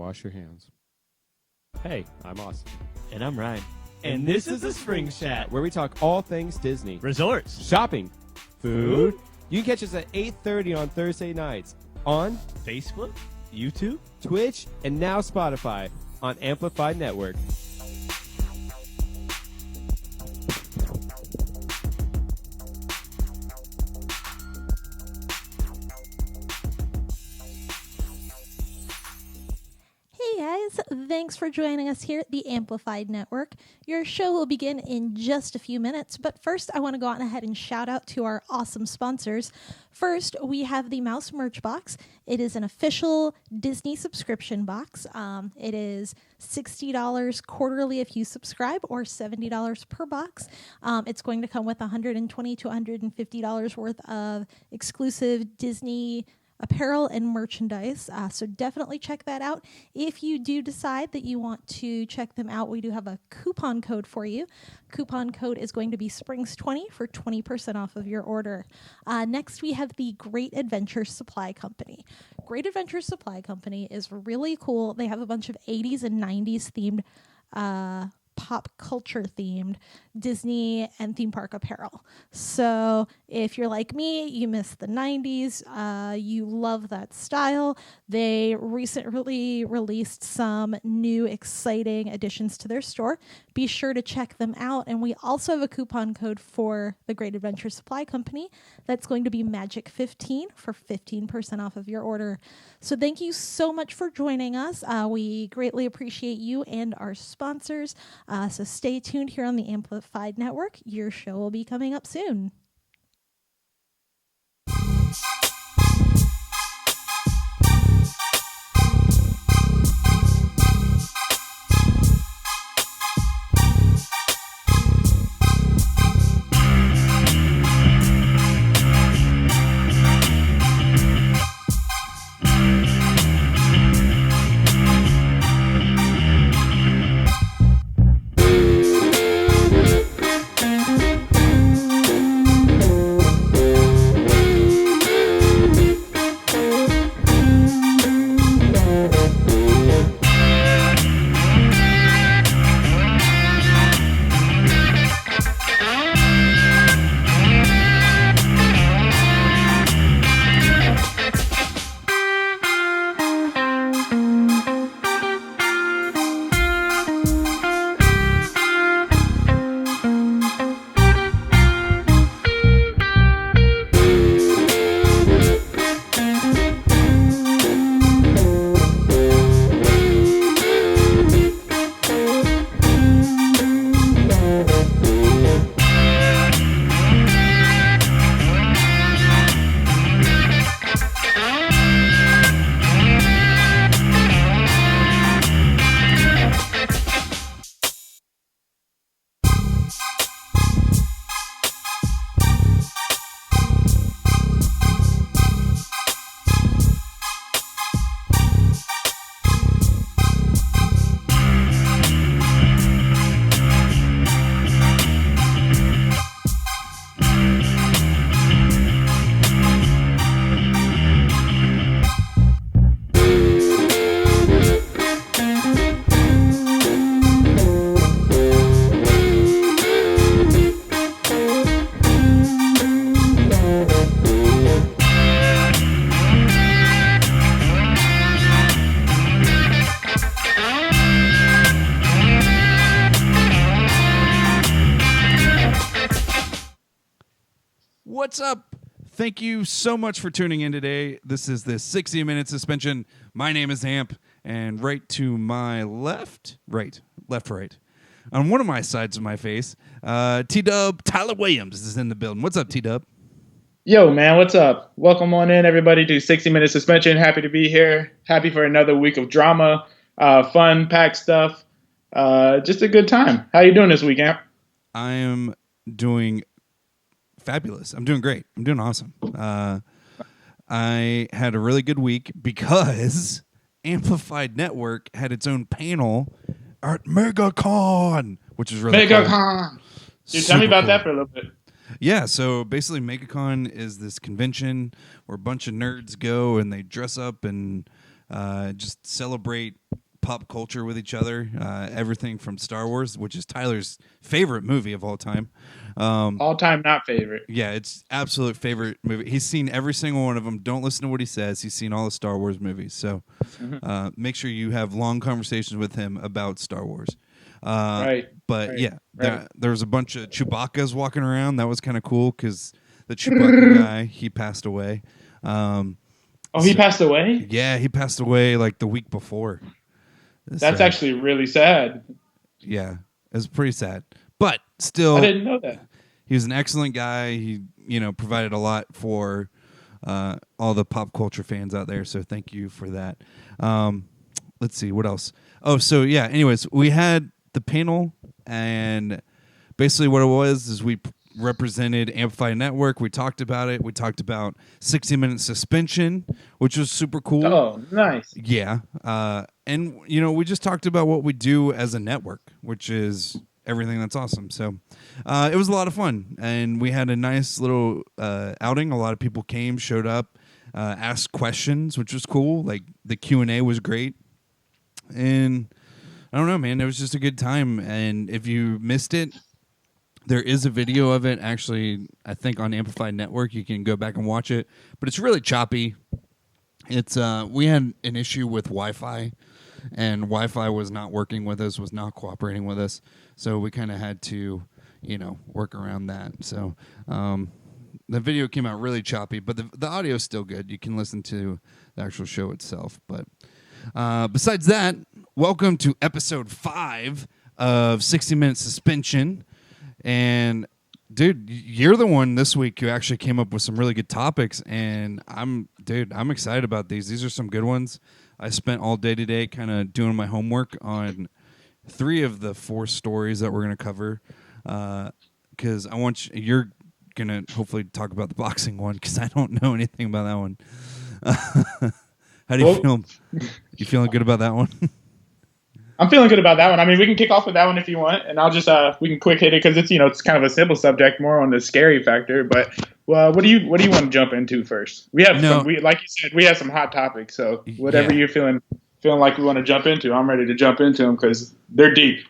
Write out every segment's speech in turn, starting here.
wash your hands. Hey, I'm Austin. And I'm Ryan. And this is the Spring Chat. Where we talk all things Disney. Resorts. Shopping. Food. You can catch us at 8:30 on Thursday nights on Facebook. YouTube. Twitch, and now Spotify on Amplified Network. Thanks for joining us here at the Amplified Network. Your show will begin in just a few minutes, but first I want to go on ahead and shout out to our awesome sponsors. First, we have the Mouse Merch Box. It is an official Disney subscription box. It is $60 quarterly if you subscribe, or $70 per box. It's going to come with $120 to $150 worth of exclusive Disney apparel and merchandise, so definitely check that out. If you do decide that you want to check them out, we do have a coupon code for you. Coupon code is going to be Springs20 for 20% off of your order. Next, we have the Great Adventure Supply Company. Great Adventure Supply Company is really cool. They have a bunch of 80s and 90s themed pop culture themed Disney and theme park apparel. So if you're like me, you miss the 90s, you love that style. They recently released some new exciting additions to their store. Be sure to check them out. And we also have a coupon code for the Great Adventure Supply Company that's going to be Magic15 for 15% off of your order. So thank you so much for joining us. We greatly appreciate you and our sponsors. So stay tuned here on the Amplified Network. Your show will be coming up soon. What's up? Thank you so much for tuning in today. This is the 60-minute suspension. My name is Amp, and right to my left, right, on one of my sides of my face, T-Dub Tyler Williams is in the building. What's up, T-Dub? Yo, man, what's up? Welcome on in, everybody, to 60-minute suspension. Happy to be here. Happy for another week of drama, fun, packed stuff. Just a good time. How you doing this week, Amp? I am doing fabulous. I'm doing great. I'm doing awesome. I had a really good week because Amplified Network had its own panel at MegaCon, which is really MegaCon. cool. Dude, tell me about that for a little bit. Yeah, so basically MegaCon is this convention where a bunch of nerds go and they dress up in just celebrate pop culture with each other. Everything from Star Wars, which is Tyler's favorite movie of all time. All time not favorite. Yeah, it's absolute favorite movie. He's seen every single one of them. Don't listen to what he says. He's seen all the Star Wars movies. So make sure you have long conversations with him about Star Wars. Right. But right, yeah, right. there was a bunch of Chewbacca's walking around. That was kind of cool because the Chewbacca guy, he passed away. He passed away? Yeah, he passed away like the week before. That's actually really sad. Yeah, it was pretty sad. But still, I didn't know that. he was an excellent guy. He, provided a lot for all the pop culture fans out there. So thank you for that. Let's see, what else? Oh, so yeah, anyways, we had the panel, and basically what it was is we represented Amplify Network. We talked about it. We talked about 60-minute suspension, which was super cool. Oh, nice. Yeah. And, we just talked about what we do as a network, which is everything that's awesome. So it was a lot of fun. And we had a nice little outing. A lot of people came, showed up, asked questions, which was cool. Like the Q&A was great. And I don't know, man. It was just a good time. And if you missed it, there is a video of it, actually, I think on Amplified Network. You can go back and watch it. But it's really choppy. It's we had an issue with Wi-Fi, and Wi-Fi was not working with us, was not cooperating with us. So we kind of had to, work around that. So the video came out really choppy, but the audio is still good. You can listen to the actual show itself. But besides that, welcome to episode 5 of 60 Minute Suspension. And dude, you're the one this week who actually came up with some really good topics, and I'm excited about these. These are some good ones. I spent all day today kind of doing my homework on 3 of the 4 stories that we're going to cover, because you're going to hopefully talk about the boxing one, because I don't know anything about that one. How do you feel? You feeling good about that one? I'm feeling good about that one. I mean, we can kick off with that one if you want, and I'll just we can quick hit it because it's it's kind of a simple subject, more on the scary factor. But what do you want to jump into first? We have like you said, we have some hot topics. So whatever you're feeling like we want to jump into, I'm ready to jump into them because they're deep.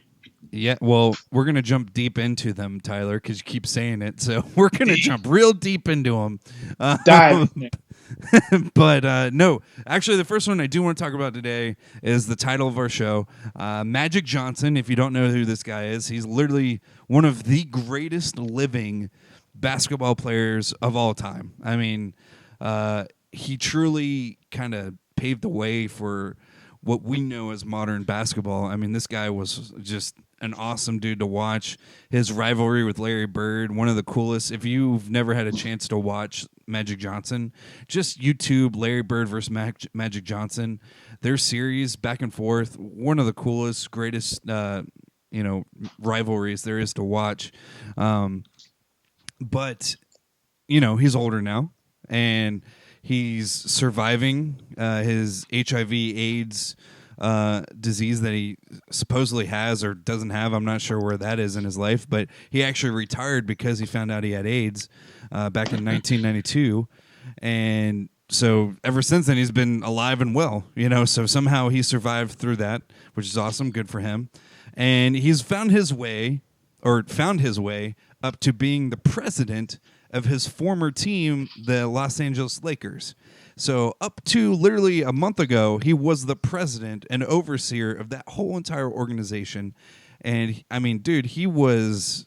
Yeah, well, we're gonna jump deep into them, Tyler, because you keep saying it. So we're gonna jump real deep into them. Dive. But no, actually, the first one I do want to talk about today is the title of our show, Magic Johnson. If you don't know who this guy is, he's literally one of the greatest living basketball players of all time. I mean, he truly kind of paved the way for what we know as modern basketball. I mean, this guy was just an awesome dude to watch. His rivalry with Larry Bird, one of the coolest. If you've never had a chance to watch Magic Johnson, just YouTube Larry Bird versus Magic Johnson. Their series back and forth, one of the coolest, greatest, rivalries there is to watch. But, he's older now, and he's surviving his HIV/AIDS disease that he supposedly has or doesn't have. I'm not sure where that is in his life, but he actually retired because he found out he had AIDS back in 1992. And so ever since then, he's been alive and well, so somehow he survived through that, which is awesome. Good for him. And he's found his way up to being the president of his former team, the Los Angeles Lakers. So up to literally a month ago, he was the president and overseer of that whole entire organization. And I mean, dude, he was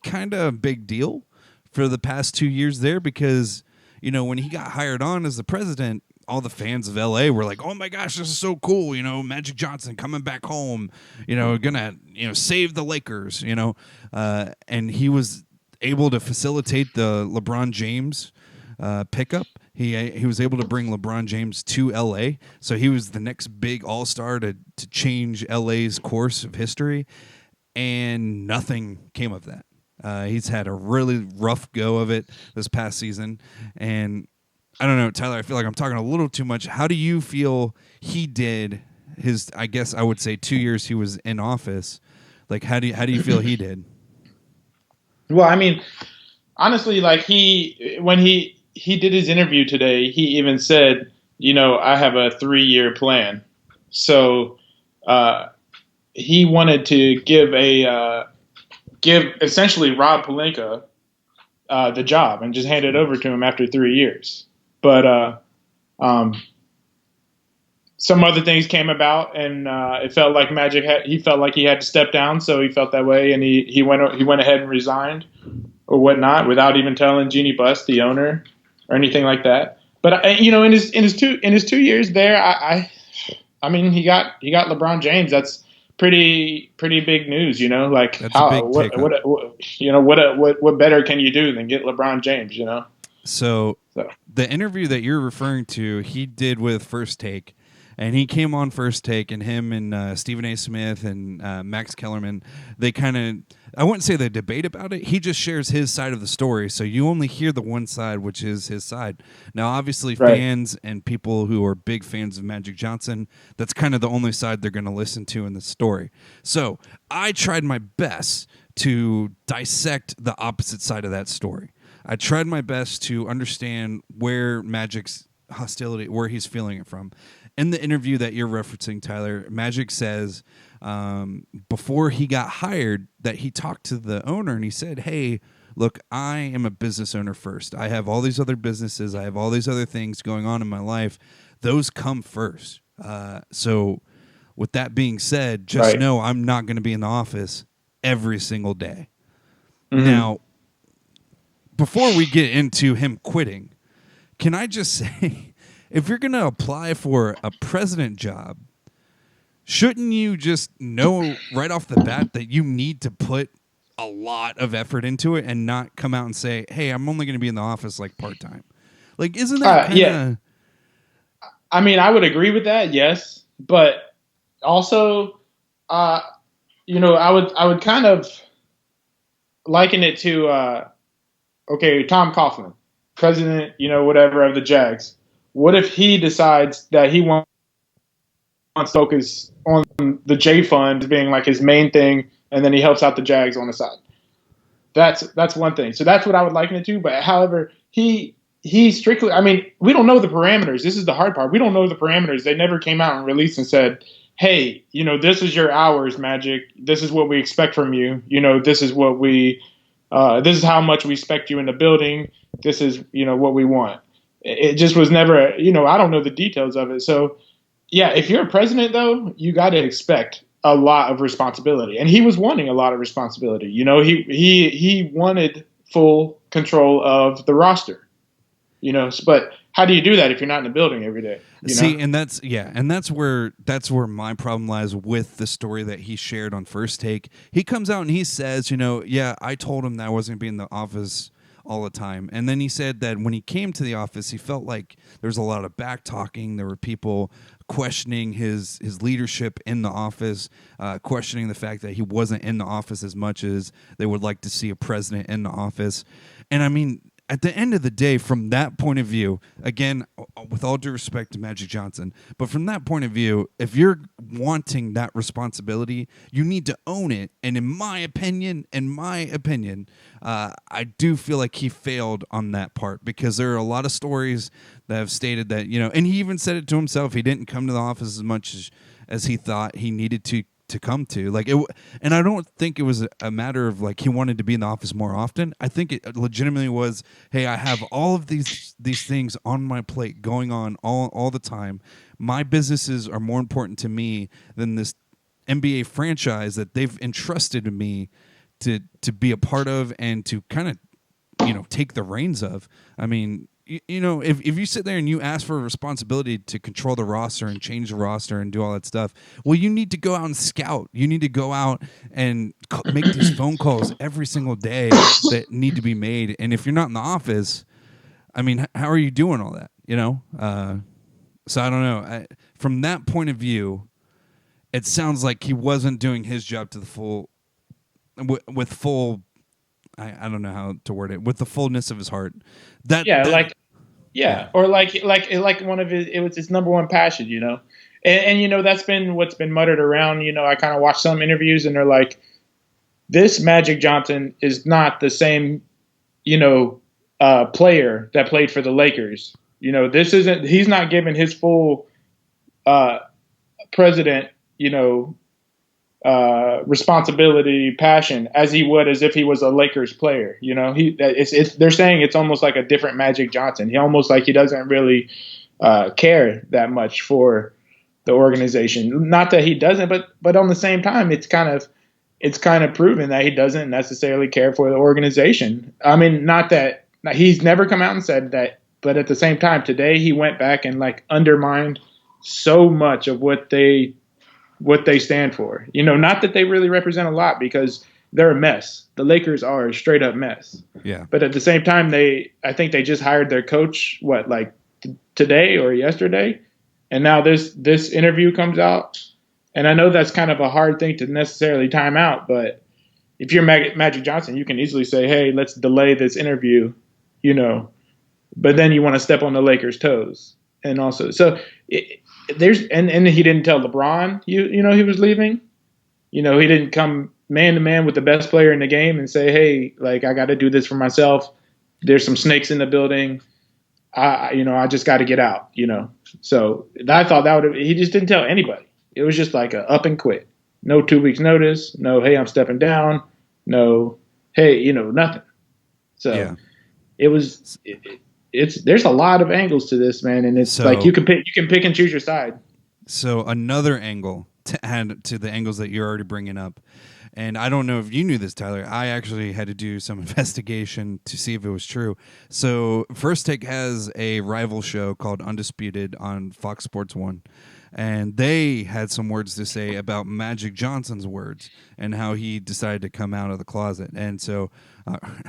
kind of a big deal for the past 2 years there because, when he got hired on as the president, all the fans of LA were like, oh my gosh, this is so cool. Magic Johnson coming back home, gonna, save the Lakers, and he was able to facilitate the LeBron James pickup. He was able to bring LeBron James to LA. So he was the next big all-star to change LA's course of history. And nothing came of that. He's had a really rough go of it this past season. And I don't know, Tyler, I feel like I'm talking a little too much. How do you feel he did his, I guess I would say 2 years he was in office? Like, how do you feel he did? Well, I mean, honestly, like when he did his interview today, he even said I have a 3-year plan. So he wanted to give essentially Rob Pelinka the job and just hand it over to him after 3 years. But some other things came about, and it felt like he felt like he had to step down, so he felt that way, and he went ahead and resigned or whatnot without even telling Jeannie Buss, the owner, or anything like that. But in his 2 years there, I mean, he got LeBron James. That's pretty big news, Like, That's a big what better can you do than get LeBron James, So the interview that you're referring to, he did with First Take, and he came on First Take, and him and Stephen A. Smith and Max Kellerman, they kind of, I wouldn't say they debate about it. He just shares his side of the story, so you only hear the one side, which is his side. Now, obviously, fans and people who are big fans of Magic Johnson, that's kind of the only side they're going to listen to in the story. So I tried my best to dissect the opposite side of that story. I tried my best to understand where Magic's hostility, where he's feeling it from. In the interview that you're referencing, Tyler, Magic says before he got hired that he talked to the owner and he said, hey, look, I am a business owner first. I have all these other businesses. I have all these other things going on in my life. Those come first. So with that being said, just know I'm not going to be in the office every single day. Mm-hmm. Now, before we get into him quitting, can I just say, if you're going to apply for a president job, shouldn't you just know right off the bat that you need to put a lot of effort into it and not come out and say, hey, I'm only going to be in the office like part-time? Like, isn't that kind of... Yeah. I mean, I would agree with that, yes. But also, I would kind of liken it to, Tom Coughlin, president, whatever, of the Jags. What if he decides that he wants to focus on the J Fund being like his main thing, and then he helps out the Jags on the side? That's one thing. So that's what I would liken it to. But however, he strictly, I mean, we don't know the parameters. This is the hard part. We don't know the parameters. They never came out and released and said, hey, this is your hours, Magic. This is what we expect from you. This is what this is how much we expect you in the building. This is, what we want. It just was never, I don't know the details of it. So, yeah, if you're a president, though, you got to expect a lot of responsibility. And he was wanting a lot of responsibility. He wanted full control of the roster, but how do you do that if you're not in the building every day? See, and that's where my problem lies with the story that he shared on First Take. He comes out and he says, I told him that I wasn't going to be in the office all the time. And then he said that when he came to the office, he felt like there was a lot of back talking. There were people questioning his leadership in the office, questioning the fact that he wasn't in the office as much as they would like to see a president in the office. And I mean, at the end of the day, from that point of view, again, with all due respect to Magic Johnson, but from that point of view, if you're wanting that responsibility, you need to own it. And in my opinion, I do feel like he failed on that part, because there are a lot of stories that have stated that, and he even said it to himself, he didn't come to the office as much as he thought he needed to come to, and I don't think it was a matter of like he wanted to be in the office more often. I think it legitimately was, hey, I have all of these things on my plate going on all the time. My businesses are more important to me than this NBA franchise that they've entrusted to me to be a part of and to kind of take the reins of. I mean, if you sit there and you ask for a responsibility to control the roster and change the roster and do all that stuff, well, you need to go out and scout. You need to go out and make these phone calls every single day that need to be made. And if you're not in the office, I mean, how are you doing all that? So I don't know. From that point of view, it sounds like he wasn't doing his job to the full, with full. I don't know how to word it, with the fullness of his heart. Or like one of it was his number one passion, and that's been what's been muttered around. I kind of watched some interviews and they're like, this Magic Johnson is not the same, player that played for the Lakers You know, he's not giving his full president, responsibility, passion as he would as if he was a Lakers player. You know, they're saying it's almost like a different Magic Johnson. He almost like he doesn't really care that much for the organization. Not that he doesn't, but on the same time, it's kind of proven that he doesn't necessarily care for the organization. I mean, not that he's never come out and said that, but at the same time, today he went back and like undermined so much of what they stand for. You know, not that they really represent a lot because they're a mess. The Lakers are a straight up mess. Yeah. But at the same time, I think they just hired their coach, today or yesterday. And now this interview comes out. And I know that's kind of a hard thing to necessarily time out, but if you're Magic Johnson, you can easily say, hey, let's delay this interview, but then you want to step on the Lakers' toes. And also, so and he didn't tell LeBron, he was leaving. He didn't come man to man with the best player in the game and say, hey, like, I got to do this for myself. There's some snakes in the building. I just got to get out, So I thought he just didn't tell anybody. It was just like a up and quit. No 2 weeks notice. No, hey, I'm stepping down. No, hey, nothing. So yeah. It was. There's a lot of angles to this, man, and it's like you can pick and choose your side. So another angle to add to the angles that you're already bringing up, and I don't know if you knew this, Tyler. I actually had to do some investigation to see if it was true. So First Take has a rival show called Undisputed on Fox Sports 1. And they had some words to say about Magic Johnson's words and how he decided to come out of the closet. And so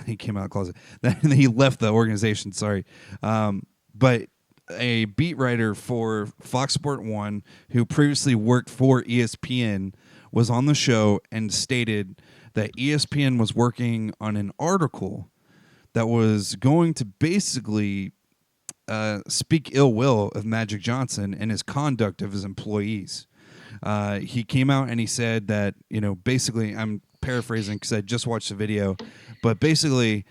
he came out of the closet. Then he left the organization, sorry. But a beat writer for Fox Sport 1 who previously worked for ESPN was on the show and stated that ESPN was working on an article that was going to basically speak ill will of Magic Johnson and his conduct of his employees. He came out and he said that, basically, I'm paraphrasing because I just watched the video, but basically,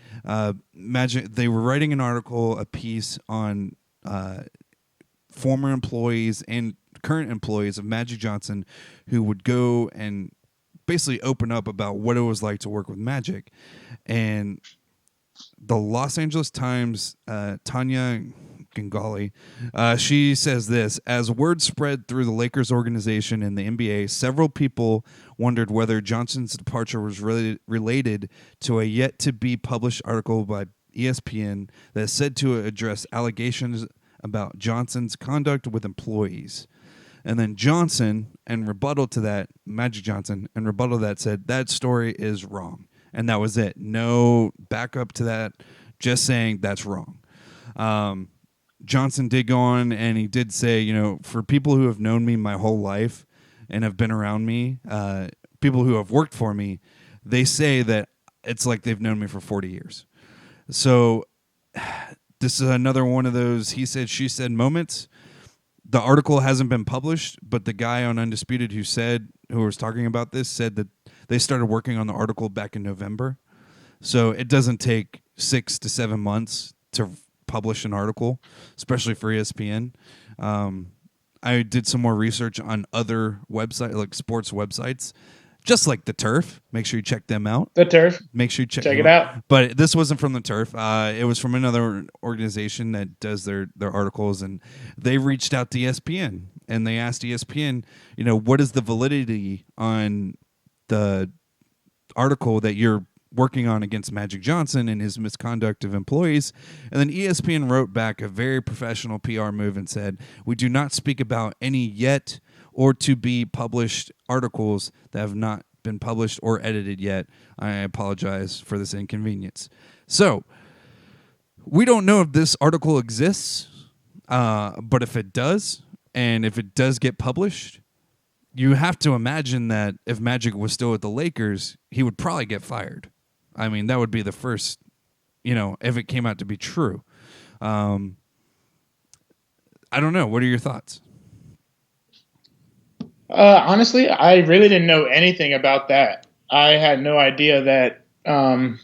they were writing an article, a piece on former employees and current employees of Magic Johnson who would go and basically open up about what it was like to work with Magic. And the Los Angeles Times, Tanya Gingali, she says this: as word spread through the Lakers organization and the NBA, several people wondered whether Johnson's departure was related to a yet-to-be published article by ESPN that is said to address allegations about Johnson's conduct with employees. And then Johnson, in rebuttal to that, Magic Johnson, in rebuttal to that, said that story is wrong. And that was it. No backup to that, just saying that's wrong. Johnson did go on and he did say, for people who have known me my whole life and have been around me, people who have worked for me, they say that it's like they've known me for 40 years. So this is another one of those he said, she said moments. The article hasn't been published, but the guy on Undisputed who was talking about this said that they started working on the article back in November. So it doesn't take 6 to 7 months to publish an article, especially for ESPN. I did some more research on other websites, like sports websites, just like the Turf. Make sure you check them out. The Turf. Make sure you check it out. But this wasn't from the Turf. It was from another organization that does their articles, and they reached out to ESPN and they asked ESPN, what is the validity on the article that you're working on against Magic Johnson and his misconduct of employees. And then ESPN wrote back a very professional PR move and said, we do not speak about any yet or to be published articles that have not been published or edited yet. I apologize for this inconvenience. So we don't know if this article exists, but if it does, and if it does get published, you have to imagine that if Magic was still at the Lakers, he would probably get fired. I mean, that would be the first, if it came out to be true. I don't know. What are your thoughts? Honestly, I really didn't know anything about that. I had no idea that that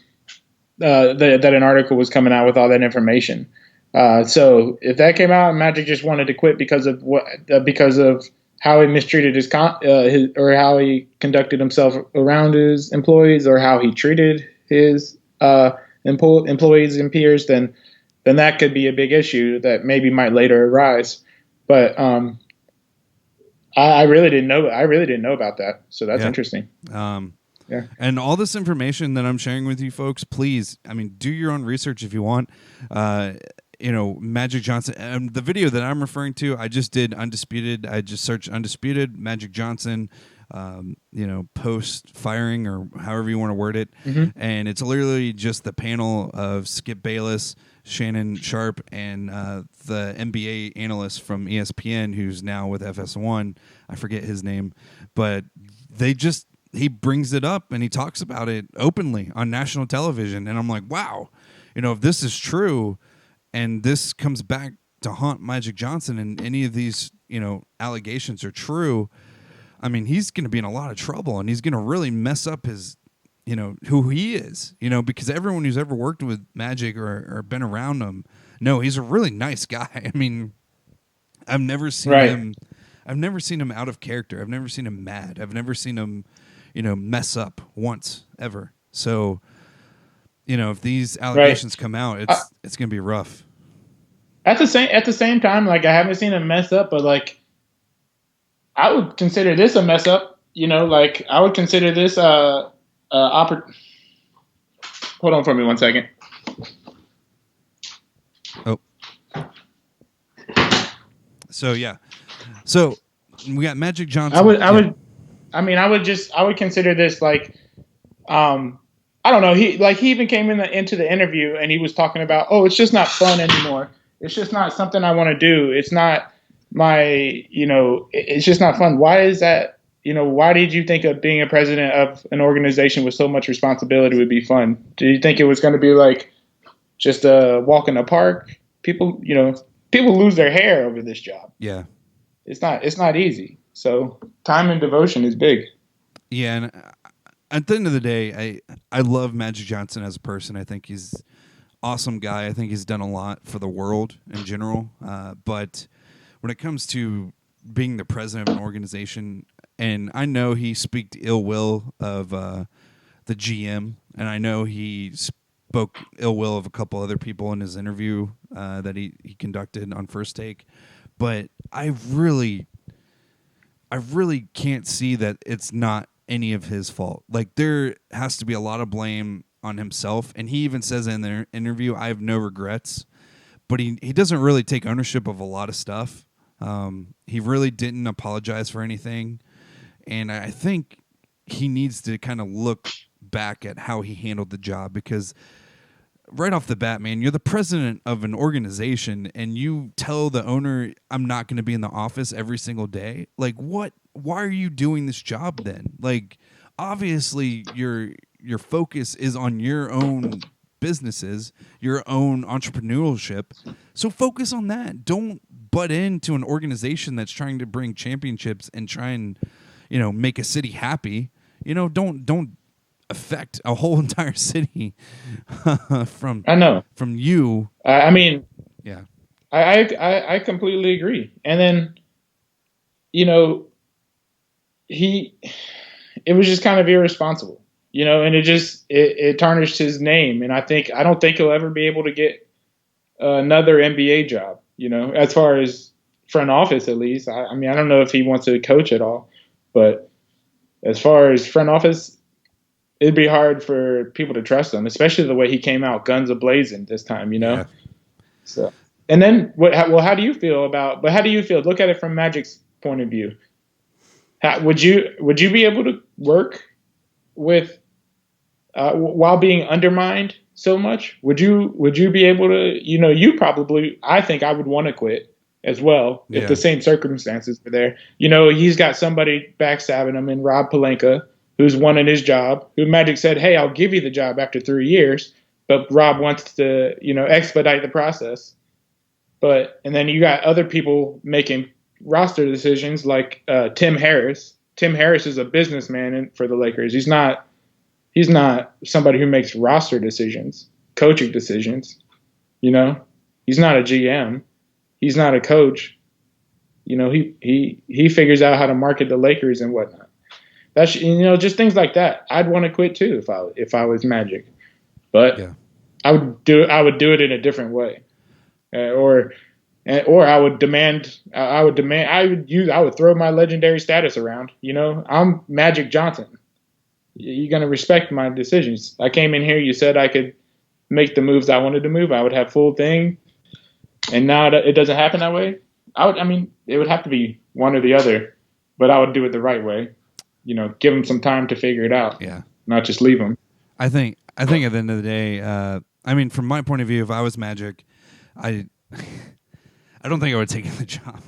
an article was coming out with all that information. So if that came out and Magic just wanted to quit because of how he mistreated his or how he conducted himself around his employees or how he treated his employees and peers, then that could be a big issue that maybe might later arise. But I really didn't know. I really didn't know about that. So that's interesting. Yeah. And all this information that I'm sharing with you folks, please, do your own research if you want. Magic Johnson. The video that I'm referring to, I just did Undisputed. I just searched Undisputed, Magic Johnson, post firing or however you want to word it. Mm-hmm. And it's literally just the panel of Skip Bayless, Shannon Sharp, and the NBA analyst from ESPN who's now with FS1. I forget his name, but he brings it up and he talks about it openly on national television. And I'm like, wow, if this is true and this comes back to haunt Magic Johnson and any of these, allegations are true, he's going to be in a lot of trouble and he's going to really mess up his, who he is, because everyone who's ever worked with Magic or been around him, he's a really nice guy. I've never seen him out of character. I've never seen him mad. I've never seen him, mess up once ever. So, if these allegations come out, it's going to be rough. At the same time, like I haven't seen him mess up, but like I would consider this a mess up. Like I would consider this Hold on for me 1 second. Oh. So yeah. So we got Magic Johnson. I would consider this like, I don't know. He even came into the interview and he was talking about, it's just not fun anymore. It's just not something I want to do. It's not it's just not fun. Why is that? Why did you think of being a president of an organization with so much responsibility would be fun? Do you think it was going to be like just a walk in the park? People lose their hair over this job. Yeah. It's not easy. So time and devotion is big. Yeah, and at the end of the day, I love Magic Johnson as a person. I think he's an awesome guy. I think he's done a lot for the world in general. But when it comes to being the president of an organization, and I know he speaks ill will of the GM, and I know he spoke ill will of a couple other people in his interview that he conducted on First Take, but I really can't see that it's not any of his fault. Like there has to be a lot of blame on himself, and he even says in the interview, "I have no regrets," but he doesn't really take ownership of a lot of stuff. He really didn't apologize for anything, and I think he needs to kind of look back at how he handled the job, because right off the bat, man, you're the president of an organization and you tell the owner, I'm not going to be in the office every single day. Like, what? Why are you doing this job then? Like, obviously your focus is on your own businesses, your own entrepreneurship. So focus on that. Don't butt into an organization that's trying to bring championships and try and, make a city happy. Don't affect a whole entire city from you. Yeah, I completely agree. And then, it was just kind of irresponsible, and it tarnished his name. And I don't think he'll ever be able to get another NBA job, as far as front office, at least. I don't know if he wants to coach at all, but as far as front office, it'd be hard for people to trust him, especially the way he came out guns a-blazing this time, Yeah. So, and then how do you feel look at it from Magic's point of view. Would you be able to work with while being undermined so much? Would you be able to, you probably, I think I would want to quit as well if the same circumstances were there. He's got somebody backstabbing him in Rob Pelinka, who's wanted his job, who Magic said, hey, I'll give you the job after 3 years. But Rob wants to, expedite the process. And then you got other people making roster decisions like Tim Harris. Tim Harris is a businessman for the Lakers. He's not somebody who makes roster decisions, coaching decisions, He's not a GM. He's not a coach. You know, he figures out how to market the Lakers and whatnot. That's, you know, just things like that. I'd want to quit too if I was Magic, but Yeah. I would do it in a different way, or I would demand. I would throw my legendary status around. You know, I'm Magic Johnson. You're gonna respect my decisions. I came in here. You said I could make the moves I wanted to move. I would have full thing, and now it doesn't happen that way. I mean, it would have to be one or the other, but I would do it the right way. You know, give them some time to figure it out. Yeah. Not just leave them. I think at the end of the day, I mean, from my point of view, if I was Magic, I don't think I would have taken the job.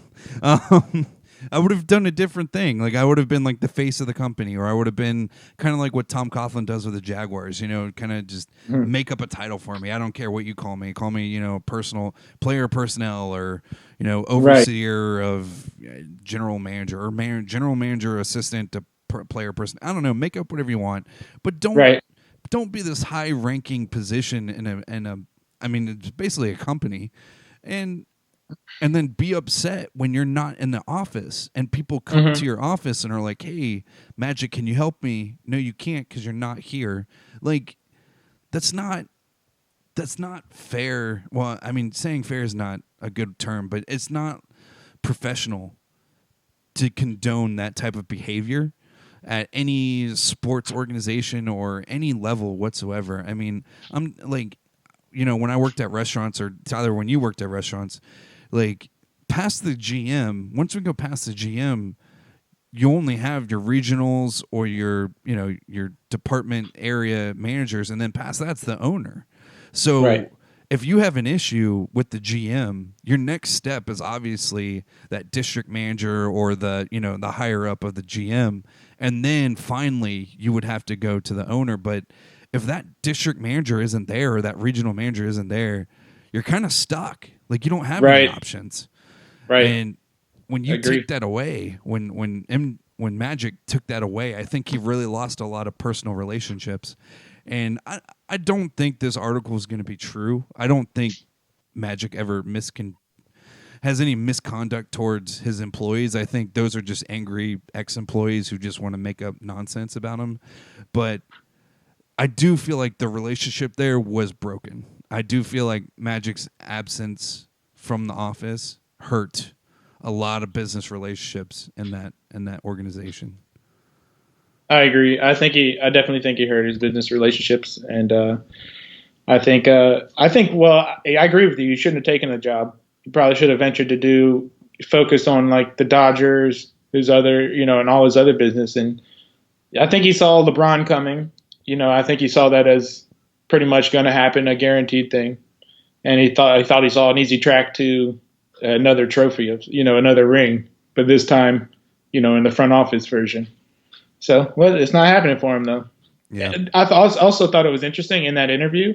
I would have done a different thing. Like I would have been like the face of the company, or I would have been kind of like what Tom Coughlin does with the Jaguars. You know, kind of just make up a title for me. I don't care what you call me. Call me, you know, player personnel, or you know, overseer of general manager, or general manager assistant to player person. I don't know. Make up whatever you want, but don't be this high ranking position in a. I mean, it's basically a company, and then be upset when you're not in the office and people come to your office and are like, "Hey, Magic, can you help me?" No, you can't because you're not here. Like, that's not fair. Well, I mean, saying fair is not a good term, but it's not professional to condone that type of behavior at any sports organization or any level whatsoever. I mean, I'm like, you know, when I worked at restaurants, or Tyler, when you worked at restaurants, like past the GM, once we go past the GM, you only have your regionals or your, you know, your department area managers, and then past that's the owner. So if you have an issue with the GM, your next step is obviously that district manager or the, you know, the higher up of the GM, and then finally you would have to go to the owner. But if that district manager isn't there or that regional manager isn't there, you're kind of stuck. Like you don't have any options. Right. And when you take that away, when Magic took that away, I think he really lost a lot of personal relationships. And I don't think this article is going to be true. I don't think Magic ever has any misconduct towards his employees. I think those are just angry ex-employees who just want to make up nonsense about him. But I do feel like the relationship there was broken. I do feel like Magic's absence from the office hurt a lot of business relationships in that organization. I agree. I definitely think he hurt his business relationships, and I think. Well, I agree with you. You shouldn't have taken the job. You probably should have ventured to focus on like the Dodgers, his other, you know, and all his other business. And I think he saw LeBron coming. You know, I think he saw that as pretty much going to happen, a guaranteed thing, and he thought he saw an easy track to another trophy of, you know, another ring, but this time, you know, in the front office version. So, well, it's not happening for him, though. Yeah. I also thought it was interesting in that interview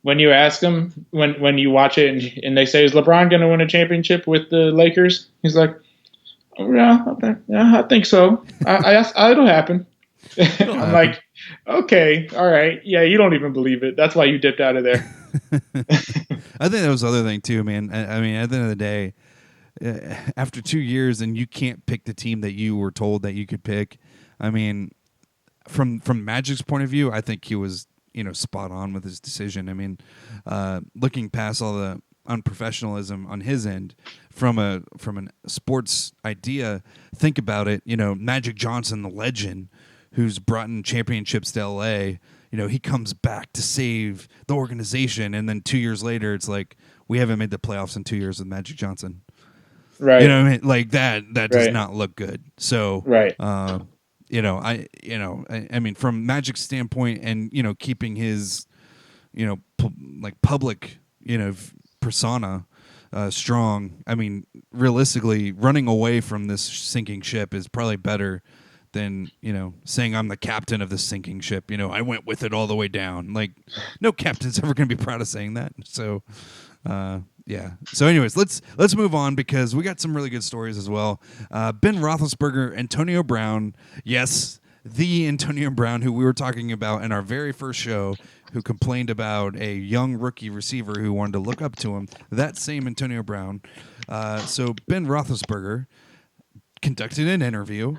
when you ask him, when you watch it and they say, is LeBron going to win a championship with the Lakers? He's like, oh, yeah, I think so. It'll happen. I'm like, okay, all right. Yeah, you don't even believe it. That's why you dipped out of there. I think that was the other thing, too, man. I mean, at the end of the day, after 2 years and you can't pick the team that you were told that you could pick, I mean, from Magic's point of view, I think he was, you know, spot on with his decision. I mean, looking past all the unprofessionalism on his end, from a sports idea, think about it. You know, Magic Johnson, the legend, who's brought in championships to LA. You know, he comes back to save the organization, and then 2 years later, it's like we haven't made the playoffs in 2 years with Magic Johnson. Right. You know what I mean? Like that does not look good. So, you know, I mean, from Magic's standpoint, and you know, keeping his, you know, public, you know, persona strong. I mean, realistically, running away from this sinking ship is probably better than, you know, saying I'm the captain of the sinking ship. You know, I went with it all the way down. Like, no captain's ever going to be proud of saying that. So, yeah. So, anyways, let's move on because we got some really good stories as well. Ben Roethlisberger, Antonio Brown, yes, the Antonio Brown who we were talking about in our very first show, who complained about a young rookie receiver who wanted to look up to him. That same Antonio Brown. So Ben Roethlisberger conducted an interview,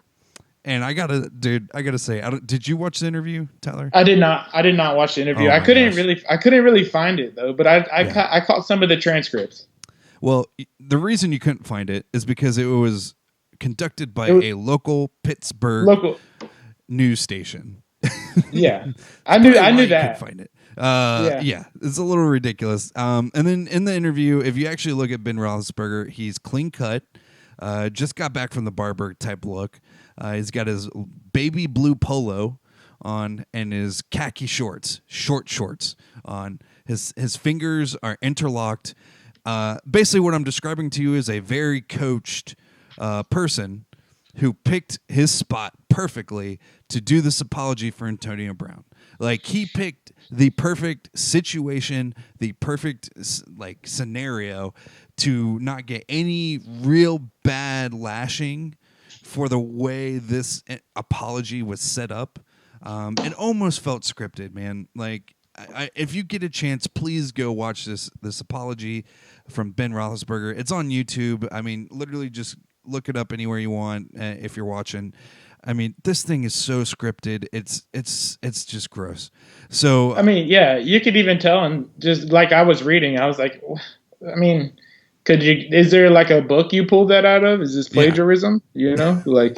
and I gotta say, did you watch the interview, Tyler? I did not watch the interview. Oh I my couldn't gosh. really find it though. But I caught some of the transcripts. Well, the reason you couldn't find it is because it was conducted by a local Pittsburgh news station. Yeah, I knew You that. could find it. Yeah, it's a little ridiculous. And then in the interview, if you actually look at Ben Roethlisberger, he's clean cut, just got back from the barber type look. He's got his baby blue polo on and his khaki shorts, short shorts on. His fingers are interlocked. Basically, what I'm describing to you is a very coached person who picked his spot perfectly to do this apology for Antonio Brown. Like, he picked the perfect situation, the perfect scenario to not get any real bad lashing for the way this apology was set up. It almost felt scripted, man. Like, if you get a chance, please go watch this apology from Ben Roethlisberger. It's on YouTube. I mean, literally just look it up anywhere you want if you're watching. I mean, this thing is so scripted. It's just gross. So I mean, yeah, you could even tell, and just like I was reading, I was like, I mean, is there like a book you pulled that out of? Is this plagiarism? You know, like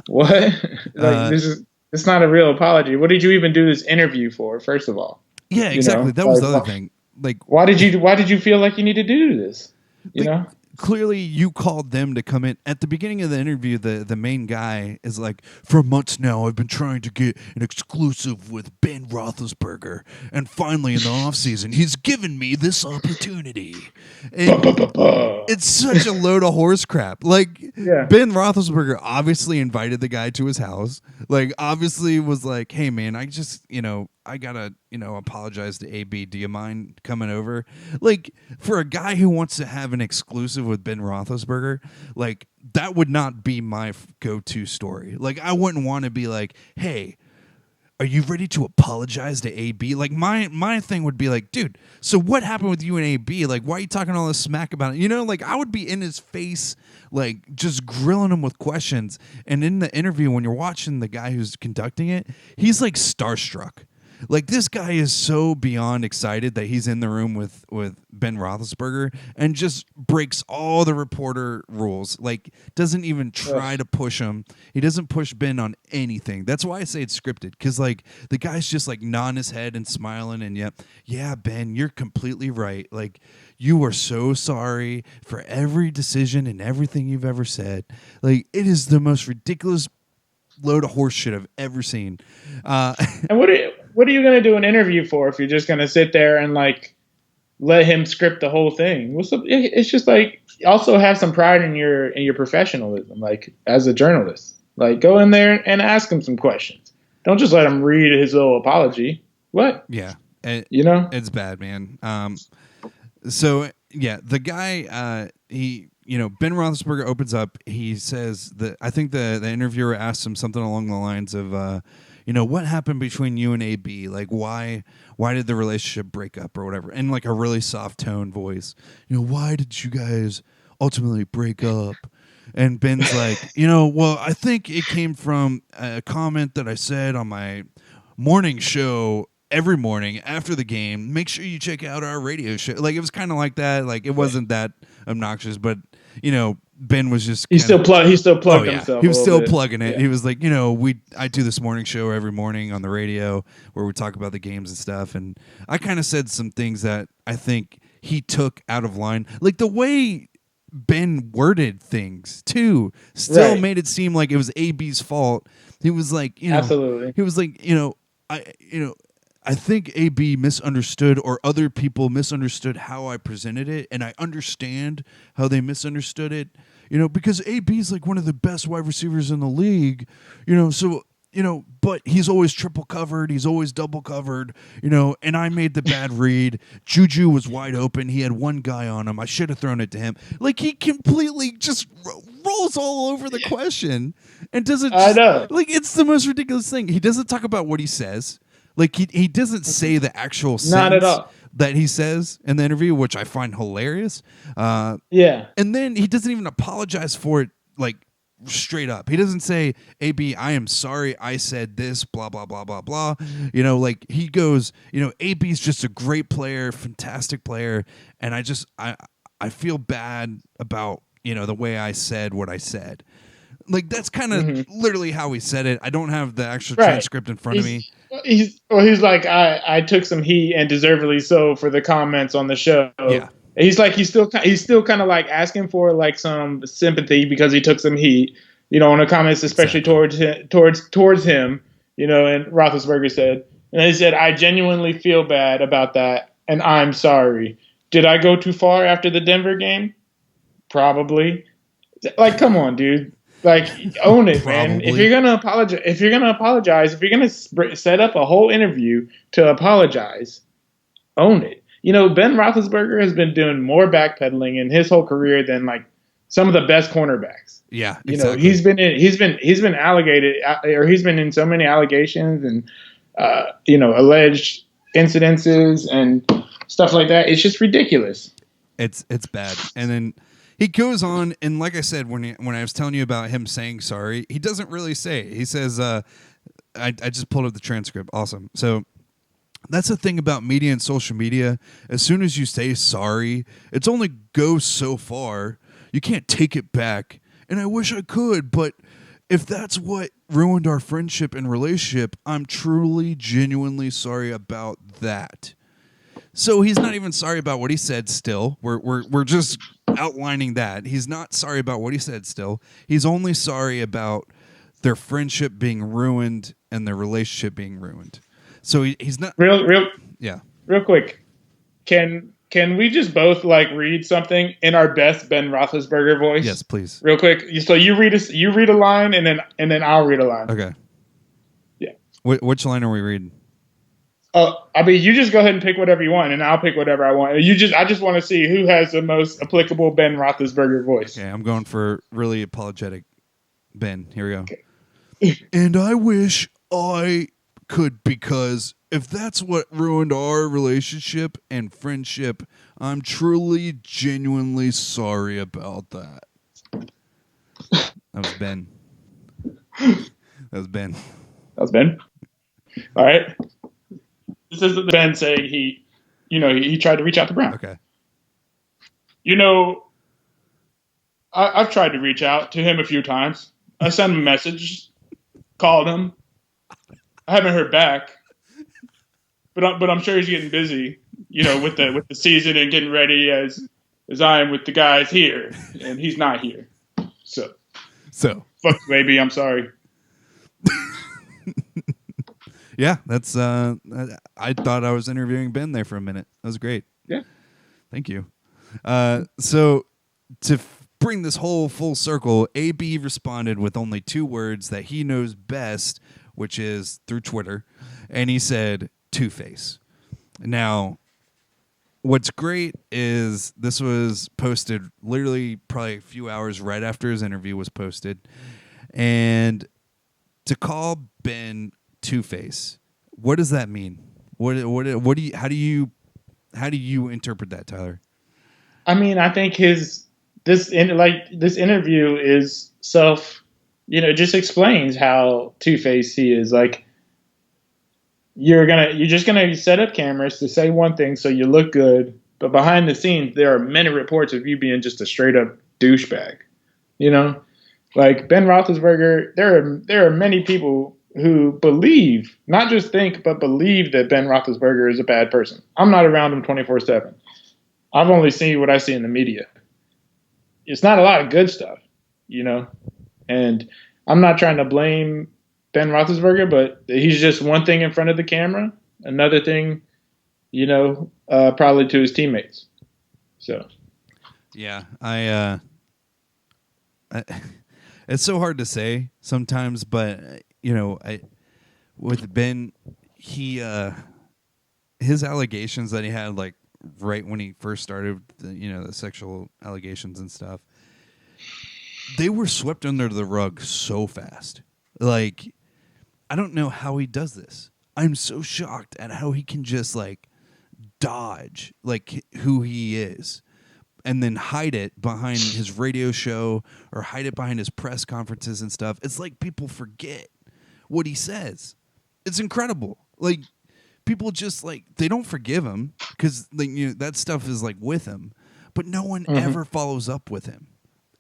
what? It's not a real apology. What did you even do this interview for? First of all, yeah, exactly. That was the other thing. Like, why did you feel like you needed to do this? You know. Clearly, you called them to come in. At the beginning of the interview, the main guy is like, for months now, I've been trying to get an exclusive with Ben Roethlisberger. And finally, in the offseason, he's given me this opportunity. It's such a load of horse crap. Like, Ben Roethlisberger obviously invited the guy to his house. Like, obviously was like, hey, man, I just, I gotta, apologize to AB. Do you mind coming over? Like, for a guy who wants to have an exclusive with Ben Roethlisberger, like, that would not be my go-to story. Like, I wouldn't want to be like, hey, are you ready to apologize to AB? Like, my thing would be like, dude, so what happened with you and AB? Like, why are you talking all this smack about it? Like, I would be in his face, like, just grilling him with questions. And in the interview, when you're watching the guy who's conducting it, he's like starstruck. Like, this guy is so beyond excited that he's in the room with Ben Roethlisberger and just breaks all the reporter rules. Like, doesn't even try to push him. He doesn't push Ben on anything. That's why I say it's scripted, because, like, the guy's just, like, nodding his head and smiling and, yeah, Ben, you're completely right. Like, you are so sorry for every decision and everything you've ever said. Like, it is the most ridiculous load of horse shit I've ever seen. And what are you going to do an interview for if you're just going to sit there and like let him script the whole thing? It's just like, also have some pride in your professionalism, like as a journalist. Like, go in there and ask him some questions. Don't just let him read his little apology. What? Yeah, it's bad, man. So yeah, the guy Ben Roethlisberger opens up. He says that, I think the interviewer asked him something along the lines of, what happened between you and AB? Like, why did the relationship break up or whatever? In like a really soft tone voice. Why did you guys ultimately break up? And Ben's like, well, I think it came from a comment that I said on my morning show every morning after the game. Make sure you check out our radio show. Like, it was kind of like that. Like, it wasn't that obnoxious, but Ben was just he still plugged himself. He was still plugging it. Yeah. He was like, I do this morning show every morning on the radio where we talk about the games and stuff, and I kind of said some things that I think he took out of line. Like, the way Ben worded things too still made it seem like it was AB's fault. He was like, absolutely. He was like, I think AB misunderstood, or other people misunderstood how I presented it, and I understand how they misunderstood it, because AB is like one of the best wide receivers in the league, but he's always triple covered, he's always double covered, and I made the bad read. Juju was wide open, he had one guy on him, I should have thrown it to him. Like, he completely just rolls all over the question and doesn't. I know. Like, it's the most ridiculous thing. He doesn't talk about what he says. Like he doesn't say the actual Not sentence at all. that he says in the interview, which I find hilarious. Yeah. And then he doesn't even apologize for it, like straight up. He doesn't say, AB, I am sorry I said this, blah, blah, blah, blah, blah. Like he goes, AB's just a great player, fantastic player. And I feel bad about, the way I said what I said. Like that's kind of literally how he said it. I don't have the actual transcript in front of me. He's like, I took some heat and deservedly so for the comments on the show. Yeah. He's like, he's still kind of like asking for like some sympathy because he took some heat, on the comments, especially towards him, and Roethlisberger said, and he said, I genuinely feel bad about that. And I'm sorry. Did I go too far after the Denver game? Probably. Like, come on, dude. Like, own it, man. If you're gonna apologize, if you're gonna set up a whole interview to apologize, own it. Ben Roethlisberger has been doing more backpedaling in his whole career than like some of the best cornerbacks. Yeah, exactly. He's been alleged, or he's been in so many allegations and alleged incidences and stuff like that. It's just ridiculous. It's bad. And then he goes on, and like I said, when I was telling you about him saying sorry, he doesn't really say it. He says, I just pulled up the transcript. Awesome. So that's the thing about media and social media. As soon as you say sorry, it's only goes so far. You can't take it back. And I wish I could, but if that's what ruined our friendship and relationship, I'm truly, genuinely sorry about that. So he's not even sorry about what he said still. We're just outlining that. He's not sorry about what he said still. He's only sorry about their friendship being ruined and their relationship being ruined. So he's not real yeah. Real quick. Can we just both like read something in our best Ben Roethlisberger voice? Yes, please. Real quick. So you read a line and then I'll read a line. Okay. Yeah. Which line are we reading? You just go ahead and pick whatever you want, and I'll pick whatever I want. I just want to see who has the most applicable Ben Roethlisberger voice. Okay, I'm going for really apologetic Ben. Here we go. Okay. And I wish I could, because if that's what ruined our relationship and friendship, I'm truly, genuinely sorry about that. That was Ben. That was Ben. All right. This is Ben saying he tried to reach out to Brown. Okay. I've tried to reach out to him a few times. I sent him a message, called him. I haven't heard back, but I'm sure he's getting busy, with the season and getting ready as I am with the guys here, and he's not here. So fuck, baby, I'm sorry. Yeah, that's. I thought I was interviewing Ben there for a minute. That was great. Yeah, thank you. So to bring this whole full circle, AB responded with only 2 words that he knows best, which is through Twitter, and he said Two-Face. Now, what's great is this was posted literally probably a few hours right after his interview was posted, and to call Ben Two-Face, what does that mean? How do you interpret that, Tyler? I mean, I think this interview is just explains how Two-Face he is. Like, you're just gonna set up cameras to say one thing so you look good, but behind the scenes there are many reports of you being just a straight up douchebag. Like Ben Roethlisberger, there are many people who believe, not just think, but believe that Ben Roethlisberger is a bad person. I'm not around him 24/7. I've only seen what I see in the media. It's not a lot of good stuff, and I'm not trying to blame Ben Roethlisberger, but he's just one thing in front of the camera, another thing, probably to his teammates. So, yeah, it's so hard to say sometimes, but with Ben, his allegations that he had, like right when he first started, the sexual allegations and stuff, they were swept under the rug so fast. Like, I don't know how he does this. I'm so shocked at how he can just like dodge like who he is and then hide it behind his radio show or hide it behind his press conferences and stuff. It's like people forget what he says. It's incredible. Like people just like they don't forgive him because like that stuff is like with him, but no one ever follows up with him,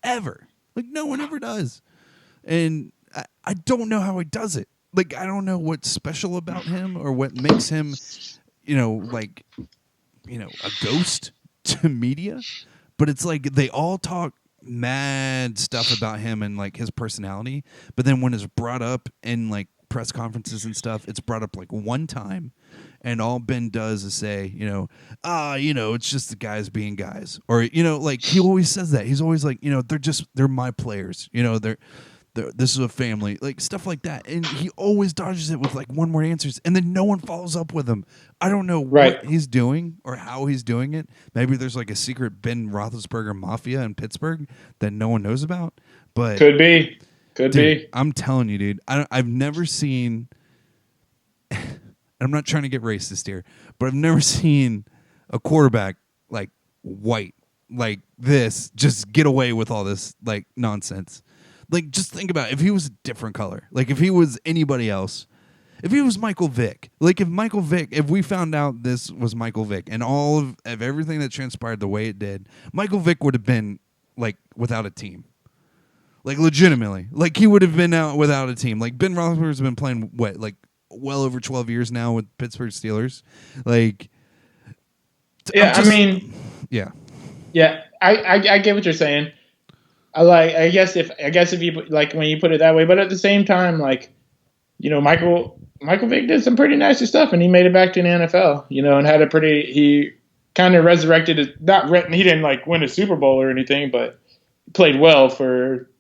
ever. Like no one ever does, and I don't know how he does it. Like I don't know what's special about him or what makes him, like, a ghost to media. But it's like they all talk mad stuff about him and like his personality, but then when it's brought up in like press conferences and stuff, it's brought up like one time, and all Ben does is say, it's just the guys being guys, or like he always says that. He's always like, they're my players, this is a family, like stuff like that, and he always dodges it with like one word answers, and then no one follows up with him. I don't know what he's doing or how he's doing it. Maybe there's like a secret Ben Roethlisberger mafia in Pittsburgh that no one knows about, but could be. I'm telling you, dude. I've never seen. I'm not trying to get racist here, but I've never seen a quarterback like white like this just get away with all this like nonsense. Like, just think about it. If he was a different color, like if he was anybody else, if he was Michael Vick, like if we found out this was Michael Vick and all of everything that transpired the way it did, Michael Vick would have been like without a team. Like legitimately, like he would have been out without a team. Like Ben Roethlisberger has been playing like well over 12 years now with Pittsburgh Steelers. Like, yeah, yeah. I get what you're saying. I guess if you like when you put it that way, but at the same time, like, Michael Vick did some pretty nasty stuff, and he made it back to the NFL, and had he kind of resurrected his, he didn't like win a Super Bowl or anything, but played well for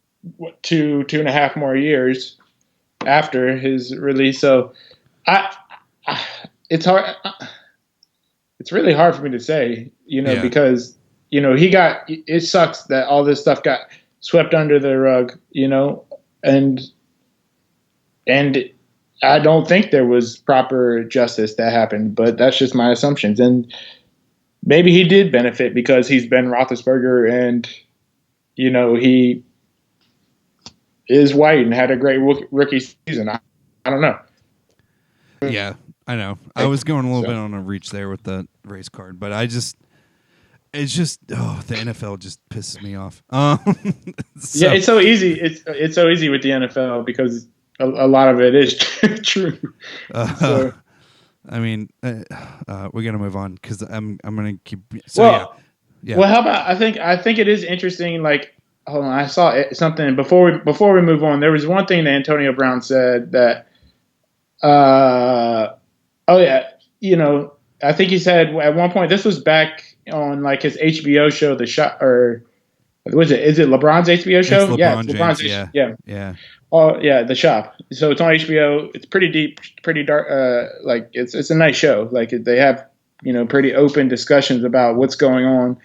two and a half more years after his release. So it's hard. It's really hard for me to say, because, it sucks that all this stuff got swept under the rug, and I don't think there was proper justice that happened, but that's just my assumptions. And maybe he did benefit because he's Ben Roethlisberger and, he is white and had a great rookie season. I don't know. Yeah, I know. I was going a little bit on a reach there with the race card, but the NFL just pisses me off. Yeah, it's so easy. It's so easy with the NFL because a lot of it is true. I mean, we got to move on because I'm going to keep. Yeah. Well, how about I think it is interesting. Like, hold on, I saw something before we move on. There was one thing that Antonio Brown said that. I think he said at one point, this was back on like his HBO show, The Shop, or was it? Is it LeBron's HBO show? It's LeBron's James, yeah. Oh yeah, The Shop. So it's on HBO. It's pretty deep, pretty dark. Like it's a nice show. Like they have pretty open discussions about what's going on,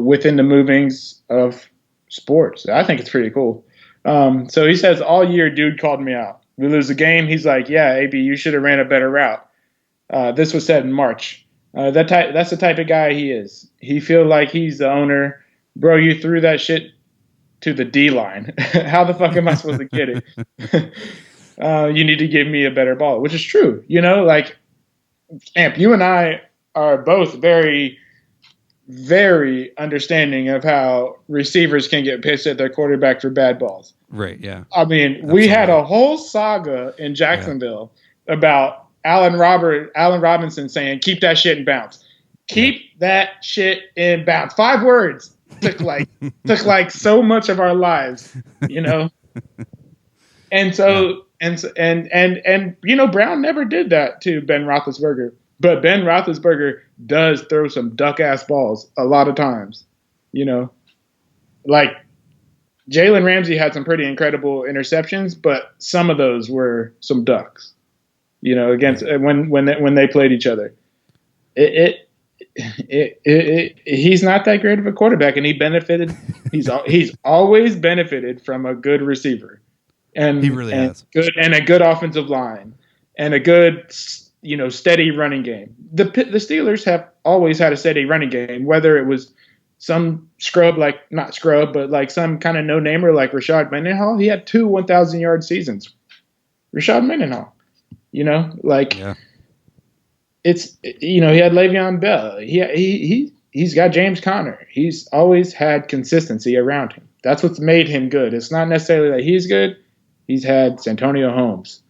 within the movings of sports. I think it's pretty cool. So he says all year, dude called me out. We lose the game. He's like, yeah, AB, you should have ran a better route. This was said in March. That's the type of guy he is. He feel like he's the owner. Bro, you threw that shit to the D line. How the fuck am I supposed to get it? You need to give me a better ball, which is true. Like, Amp, you and I are both very, very understanding of how receivers can get pissed at their quarterback for bad balls. Right, yeah. I mean, we had a whole saga in Jacksonville about Allen Robinson saying, keep that shit in bounds. Keep that shit in bounds. 5 words took like so much of our lives, And so and Brown never did that to Ben Roethlisberger. But Ben Roethlisberger does throw some duck ass balls a lot of times. Like Jalen Ramsey had some pretty incredible interceptions, but some of those were some ducks. Against when they played each other. He's not that great of a quarterback, and he benefited. He's always benefited from a good receiver, and he really has a good offensive line, and a good, steady running game. The Steelers have always had a steady running game, whether it was some scrub, not scrub, but like some kind of no-namer like Rashad Mendenhall. He had 2 1,000-yard seasons. Rashad Mendenhall, it's, he had Le'Veon Bell. He's got James Conner. He's always had consistency around him. That's what's made him good. It's not necessarily that he's good. He's had Santonio Holmes,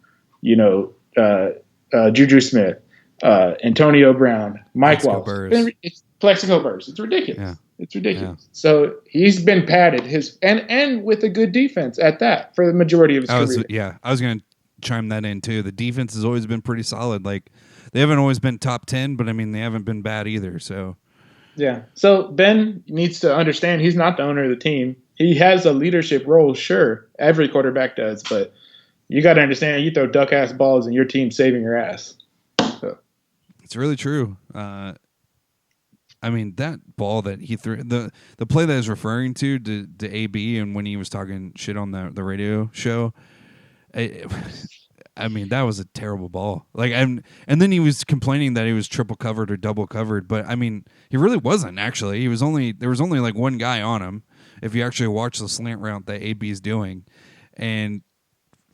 Juju Smith, Antonio Brown, Mike Wallace. It's Plexico Burrs. It's ridiculous. Yeah. It's ridiculous. Yeah. So he's been padded and with a good defense at that for the majority of his career. I was going to chime that in too. The defense has always been pretty solid. Like they haven't always been top 10, but I mean they haven't been bad either. So yeah. So Ben needs to understand he's not the owner of the team. He has a leadership role, sure. Every quarterback does, but you got to understand you throw duck-ass balls and your team's saving your ass. So. It's really true. I mean, that ball that he threw, the play that I was referring to AB and when he was talking shit on the radio show, I mean, that was a terrible ball. Like, and then he was complaining that he was triple covered or double covered, but I mean, he really wasn't actually. There was only like one guy on him. If you actually watch the slant route that AB is doing, and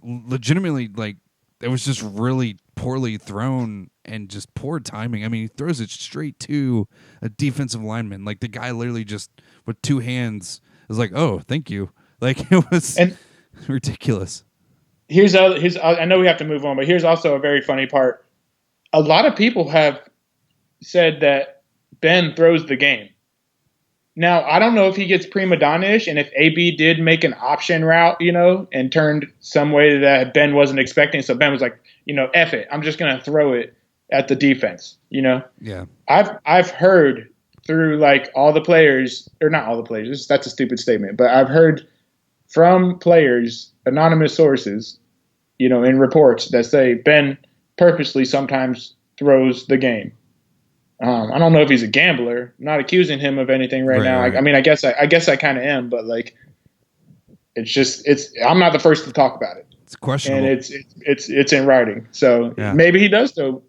legitimately, like, it was just really poorly thrown and just poor timing. I mean, he throws it straight to a defensive lineman. Like the guy literally just with 2 hands is like, "Oh, thank you." Like it was ridiculous. I know we have to move on, but here's also a very funny part. A lot of people have said that Ben throws the game. Now, I don't know if he gets prima donna-ish, and if AB did make an option route, and turned some way that Ben wasn't expecting. So Ben was like, F it. I'm just going to throw it at the defense, Yeah. I've heard through like all the players, or not all the players, that's a stupid statement, but I've heard from players, anonymous sources, in reports that say Ben purposely sometimes throws the game. I don't know if he's a gambler. I'm not accusing him of anything right now. Right. I mean, I guess I kind of am, but like, I'm not the first to talk about it. It's questionable. And it's in writing. So maybe he does throw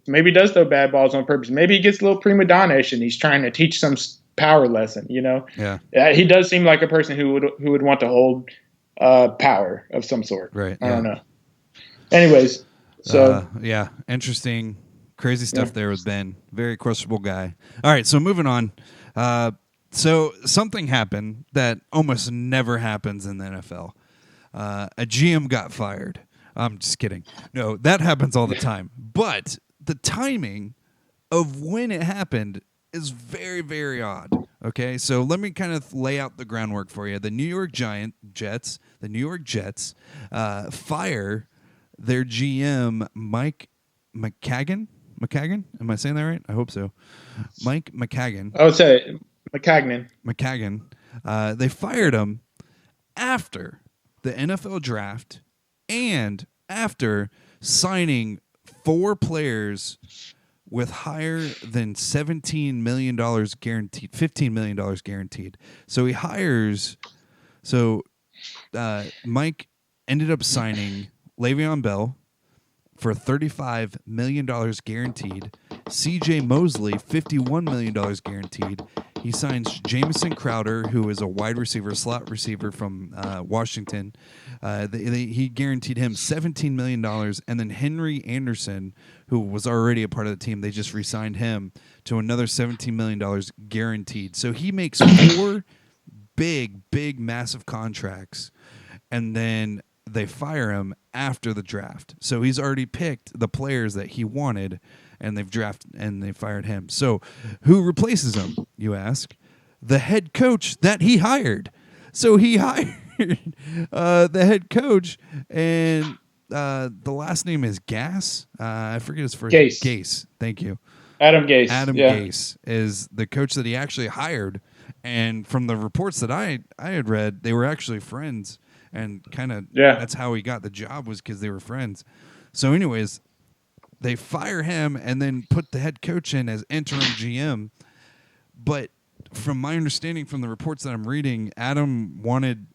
bad balls on purpose. Maybe he gets a little prima donna-ish and he's trying to teach some power lesson. Yeah. He does seem like a person who would want to hold power of some sort. Right. I don't know. Anyways, so interesting. Crazy stuff there with Ben. Very questionable guy. All right, so moving on. So something happened that almost never happens in the NFL. A GM got fired. I'm just kidding. No, that happens all the time. But the timing of when it happened is very, very odd. Okay, so let me kind of lay out the groundwork for you. The New York Jets fire their GM, Mike McCagnon. Am I saying that right? I hope so. Mike McCagnon. I would say McCagnon. They fired him after the NFL draft and after signing 4 players with higher than $17 million guaranteed, $15 million guaranteed. So he hires. So Mike ended up signing Le'Veon Bell for $35 million guaranteed. C.J. Mosley, $51 million guaranteed. He signs Jamison Crowder, who is a wide receiver, slot receiver from Washington. He guaranteed him $17 million. And then Henry Anderson, who was already a part of the team, they just re-signed him to another $17 million guaranteed. So he makes 4 big, massive contracts. And then they fire him after the draft. So he's already picked the players that he wanted, and they've drafted and they fired him. So who replaces him, you ask? The head coach that he hired. So he hired the head coach, and the last name is Gass. I forget his first name. Gase. Thank you. Adam Gase. Gase is the coach that he actually hired. And from the reports that I had read, they were actually friends. And kind of that's how he got the job, was because they were friends. So anyways, they fire him and then put the head coach in as interim GM. But from my understanding from the reports that I'm reading, Adam wanted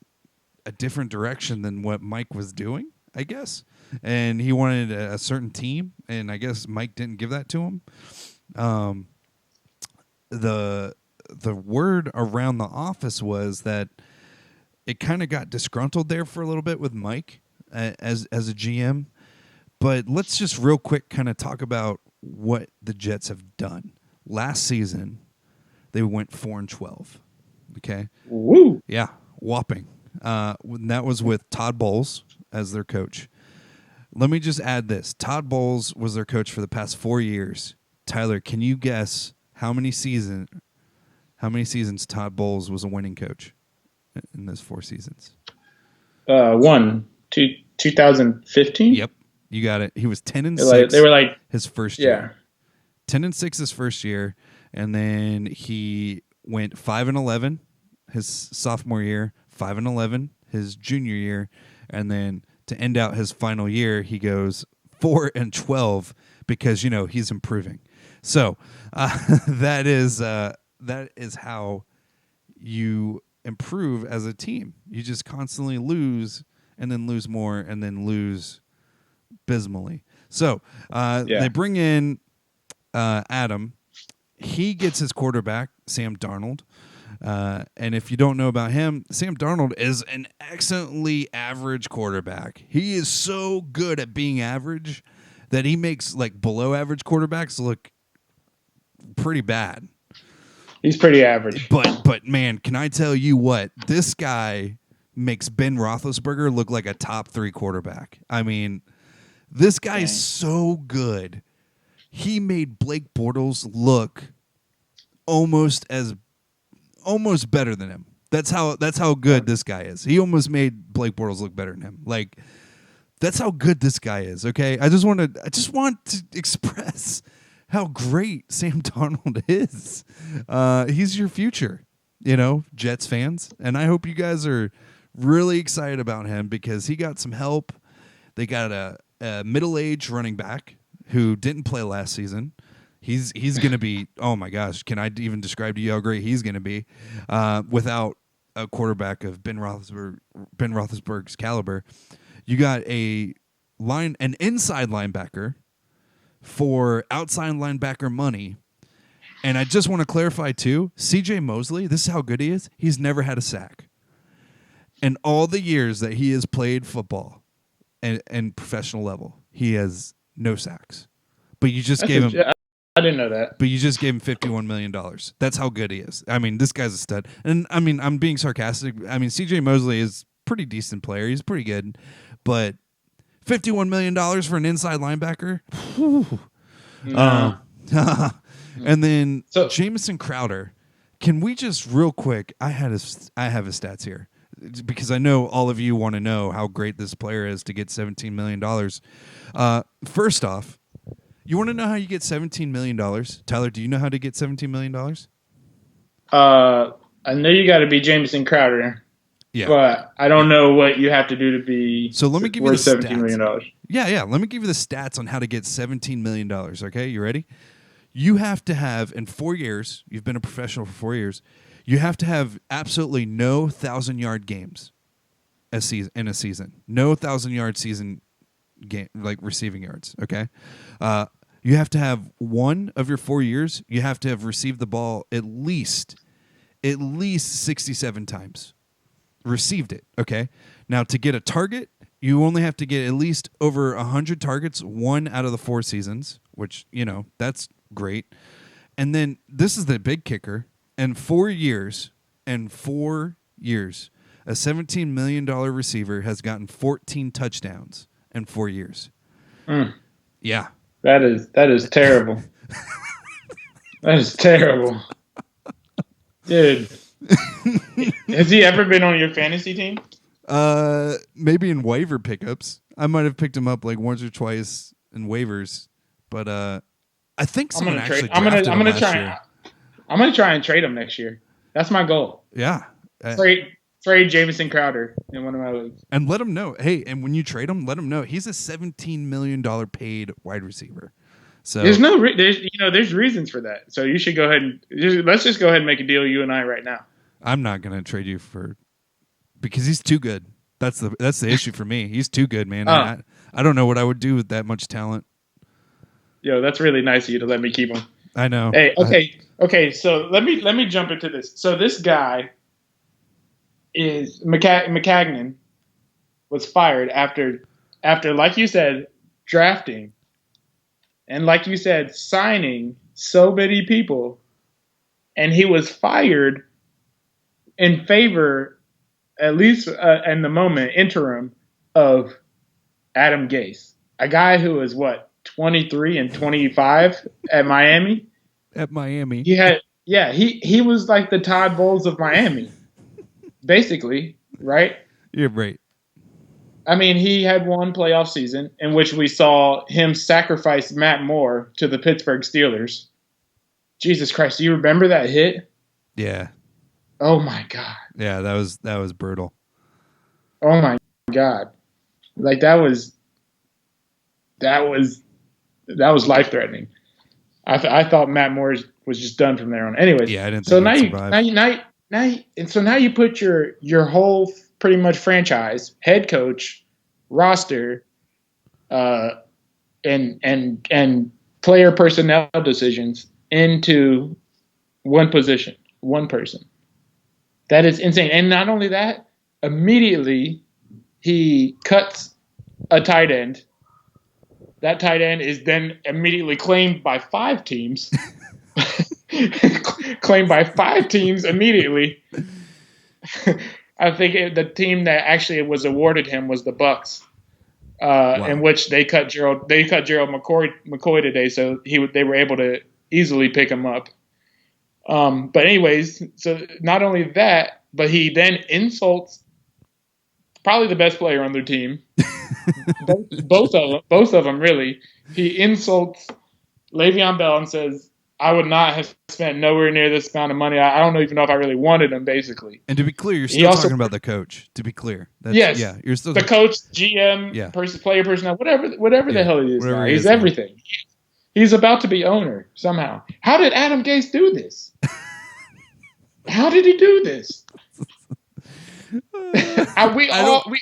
a different direction than what Mike was doing, I guess. and he wanted a certain team, and I guess Mike didn't give that to him. The word around the office was that it kind of got disgruntled there for a little bit with Mike as a GM. But let's just real quick kind of talk about what the Jets have done. Last season, they went 4-12. Okay. Woo. Yeah, whopping. That was with Todd Bowles as their coach. Let me just add this. Todd Bowles was their coach for the past 4 years. Tyler, can you guess how many seasons Todd Bowles was a winning coach in those 4 seasons? 2015. Yep, you got it. He was 10-6. They were like his first yeah. year. 10-6 his first year, and then he went 5-11 his sophomore year, 5-11 his junior year, and then to end out his final year, he goes 4-12 because he's improving. So that is how you improve as a team. You just constantly lose, and then lose more, and then lose abysmally. So they bring in Adam. He gets his quarterback, Sam Darnold. And if you don't know about him, Sam Darnold is an excellently average quarterback. He is so good at being average that he makes like below average quarterbacks look pretty bad. He's pretty average. But man, can I tell you what? This guy makes Ben Roethlisberger look like a top 3 quarterback. I mean, this guy is so good. He made Blake Bortles look almost better than him. That's how good this guy is. He almost made Blake Bortles look better than him. Like, that's how good this guy is. Okay, I just want to express how great Sam Darnold is. He's your future, Jets fans, and I hope you guys are really excited about him because he got some help. They got a middle-aged running back who didn't play last season. He's going to be, oh my gosh, can I even describe to you how great he's going to be without a quarterback of Ben Roethlisberger's caliber? You got an inside linebacker for outside linebacker money. And I just want to clarify too, CJ Mosley, this is how good he is. He's never had a sack. In all the years that he has played football and professional level, he has no sacks. But you just gave him I didn't know that. But you just gave him $51 million. That's how good he is. I mean, this guy's a stud. And I mean, I'm being sarcastic. I mean, CJ Mosley is a pretty decent player. He's pretty good. But $51 million for an inside linebacker? And then Jamison Crowder. Can we just real quick, I have his stats here because I know all of you want to know how great this player is to get $17 million. First off, you want to know how you get $17 million? Tyler, do you know how to get $17 million? I know you got to be Jamison Crowder. Yeah. But I don't know what you have to do to be so let me give you the $17 million. Yeah. Let me give you the stats on how to get $17 million. Okay, you ready? You have to have, in 4 years, you've been a professional for 4 years, you have to have absolutely no 1,000-yard games in a season. No 1,000-yard season game, like receiving yards, okay? You have to have one of your 4 years, you have to have received the ball at least 67 times. Received it, okay? Now, to get a target, you only have to get at least over 100 targets, 1 out of the 4 seasons, which, that's great. And then this is the big kicker. In 4 years, a $17 million receiver has gotten 14 touchdowns in 4 years. Yeah. That is terrible. That is terrible. Dude. Has he ever been on your fantasy team? Maybe in waiver pickups. I might have picked him up like once or twice in waivers, but I think someone actually drafted him last year. I'm gonna try and trade him next year. That's my goal. Yeah. Trade Jamison Crowder in one of my leagues. And let him know. Hey, and when you trade him, let him know he's a $17 million paid wide receiver. So there's reasons for that. So you should go ahead and let's just go ahead and make a deal, you and I, right now. I'm not gonna trade you because he's too good. That's the issue for me. He's too good, man. I don't know what I would do with that much talent. Yo, that's really nice of you to let me keep him. I know. Hey, okay. So let me jump into this. So this guy is McCagnon was fired after like you said drafting and like you said signing so many people, and he was fired in favor, at least in the moment, interim of Adam Gase, a guy who was 23 and 25 at Miami. At Miami. He was like the Todd Bowles of Miami, basically, right? You're right. I mean, he had one playoff season in which we saw him sacrifice Matt Moore to the Pittsburgh Steelers. Jesus Christ, do you remember that hit? Yeah. Oh my God. Yeah, that was brutal. Oh my God. Like that was life threatening. I thought Matt Moore was just done from there on. Anyways, Yeah, I didn't so think he'd survive. now you put your whole pretty much franchise, head coach, roster, and player personnel decisions into one position, one person. That is insane. And not only that, immediately he cuts a tight end. That tight end is then immediately claimed by 5 teams. Claimed by 5 teams immediately. I think the team that actually was awarded him was the Bucks, Wow. in which they cut Gerald McCoy today, so they were able to easily pick him up. But anyways, so not only that, but he then insults probably the best player on their team. both of them really. He insults Le'Veon Bell and says, "I would not have spent nowhere near this amount of money. I don't even know if I really wanted him." Basically, And to be clear, you're still talking about the coach. To be clear, yes, yeah, you're still the coach, GM, Yeah. player personnel, whatever Yeah, the hell he is. whatever Now. he He's is now. everything. He's about to be owner somehow. How did Adam Gase do this? How did he do this? We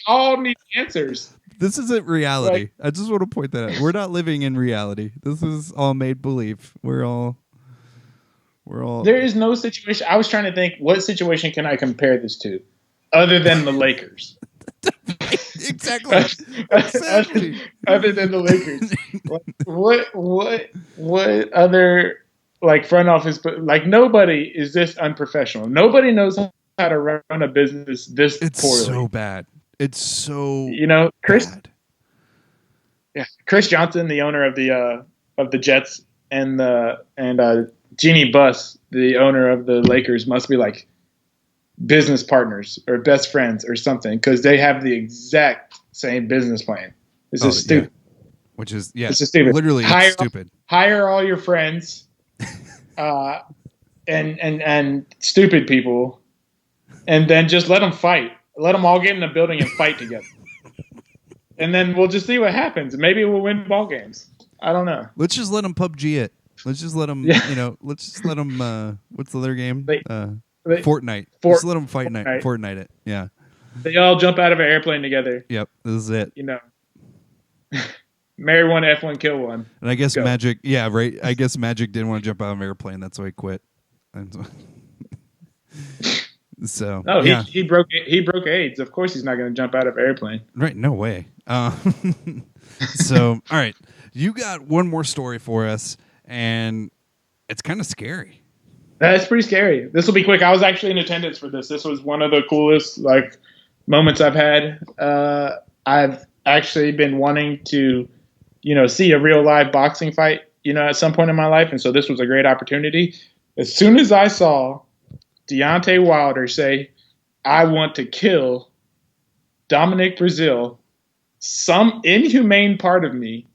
all need answers. This isn't reality. I just want to point that out. We're not living in reality. This is all made believe. We're all. There is no situation. I was trying to think, what situation can I compare this to, other than the Lakers? Exactly. Exactly. Other than the Lakers, what other front office? But nobody is this unprofessional. Nobody knows how to run a business this It's poorly. so bad. It's so Chris. bad. Yeah, Chris Johnson, the owner of the Jets, and Jeannie Buss, the owner of the Lakers, must be like business partners or best friends or something, because they have the exact same business plan. This is stupid. Yeah. Which is This is stupid. Literally, it's stupid. Hire all your friends, and stupid people, and then just let them fight. Let them all get in the building and fight together. And then we'll just see what happens. Maybe we'll win ball games. I don't know. Let's just let them PUBG it. Let's just let them. Yeah. Let's just let them. What's the other game? They- Fortnite. Just let them Fortnite it. Yeah. They all jump out of an airplane together. Yep. This is it. Marry one, F one, kill one. And I guess Go. Magic. Yeah. Right. I guess Magic didn't want to jump out of an airplane. That's why he quit. And so. No, yeah. he broke AIDS. Of course, he's not going to jump out of an airplane. Right. No way. So, all right. You got one more story for us, and it's kind of scary. That's pretty scary. This will be quick. I was actually in attendance for this. This was one of the coolest moments I've had. I've actually been wanting to, see a real live boxing fight, at some point in my life, and so this was a great opportunity. As soon as I saw Deontay Wilder say, "I want to kill Dominic Brazil," some inhumane part of me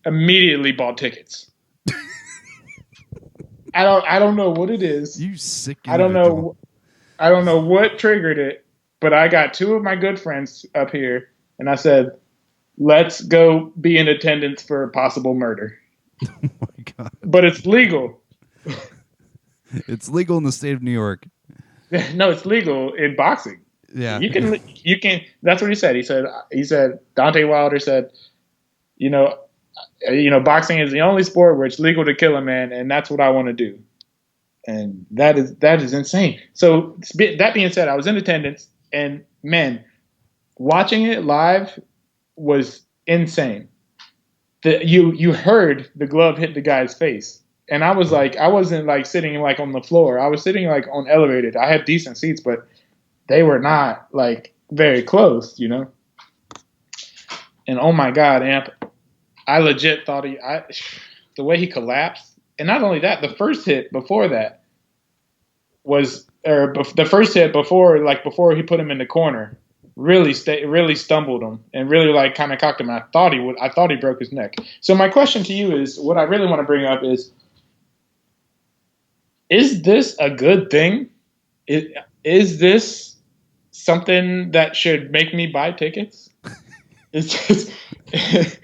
immediately bought tickets. I don't know what it is. You sick. I don't know what triggered it, but I got 2 of my good friends up here, and I said, "Let's go be in attendance for a possible murder." Oh my God. But it's legal. It's legal in the state of New York. No, it's legal in boxing. Yeah. You can. That's what he said. He said Deontay Wilder said, you know, boxing is the only sport where it's legal to kill a man, and that's what I want to do. And that is insane. So that being said, I was in attendance, and man, watching it live was insane. You heard the glove hit the guy's face, and I was like, I wasn't like sitting like on the floor. I was sitting like on elevated. I had decent seats, but they were not like very close, you know. And oh my God, Amp, I legit thought the way he collapsed. And not only that, the first hit before that the first hit before he put him in the corner really stumbled him and really like kind of cocked him. I thought he broke his neck. So my question to you is, what I really want to bring up is this a good thing? Is this something that should make me buy tickets?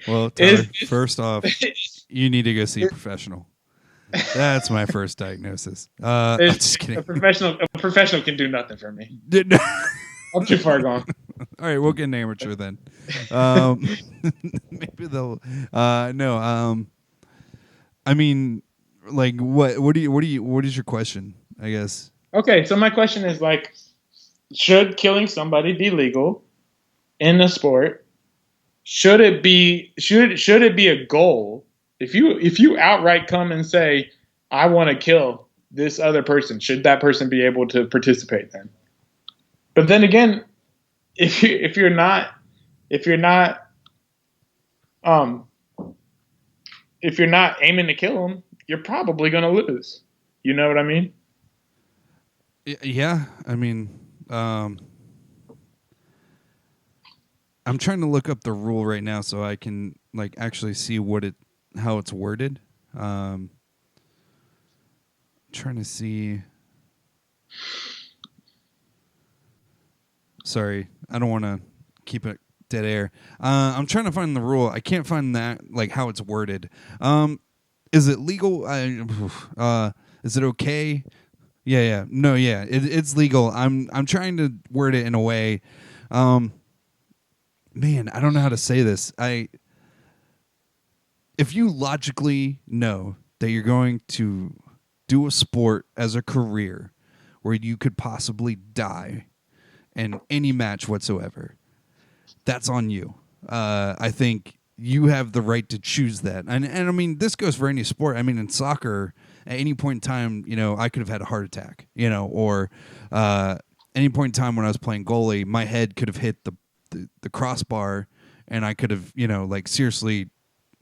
Well, Tyler, first off, you need to go see a professional. That's my first diagnosis. I'm just kidding. A professional can do nothing for me. I'm too far gone. All right, we'll get an amateur then. Maybe they'll. No. I mean, like, what is your question? I guess. Okay, so my question is like, should killing somebody be legal in the sport? Should it be a goal? If you outright come and say, I want to kill this other person, should that person be able to participate then? But then again, if you're not aiming to kill them, you're probably going to lose. You know what I mean? Yeah, I mean, I'm trying to look up the rule right now so I can like actually see how it's worded. Trying to see. Sorry, I don't want to keep it dead air. I'm trying to find the rule. I can't find that like how it's worded. Is it legal? Is it okay? Yeah. No, yeah. It's legal. I'm trying to word it in a way. Man, I don't know how to say this. If you logically know that you're going to do a sport as a career where you could possibly die in any match whatsoever, that's on you. I think you have the right to choose that. And I mean, this goes for any sport. I mean, in soccer, at any point in time, I could have had a heart attack, or any point in time when I was playing goalie, my head could have hit the crossbar and I could have, like seriously,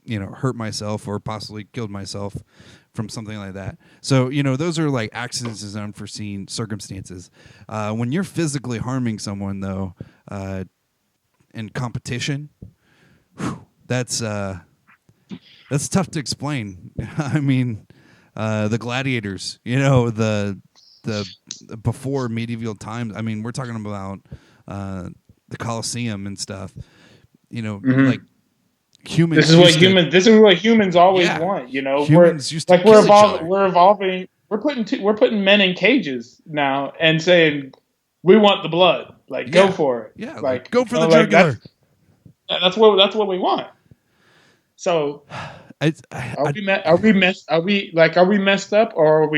hurt myself or possibly killed myself from something like that. So, those are like accidents and unforeseen circumstances. When you're physically harming someone, though, in competition, that's tough to explain. I mean, the gladiators, the before medieval times. I mean, we're talking about the Colosseum and stuff. Like humans. This is what humans always want. Humans used to like we're evolving. We're putting men in cages now and saying we want the blood. Like go for it. Yeah, like go for the jugular. That's what we want. So are we messed up, or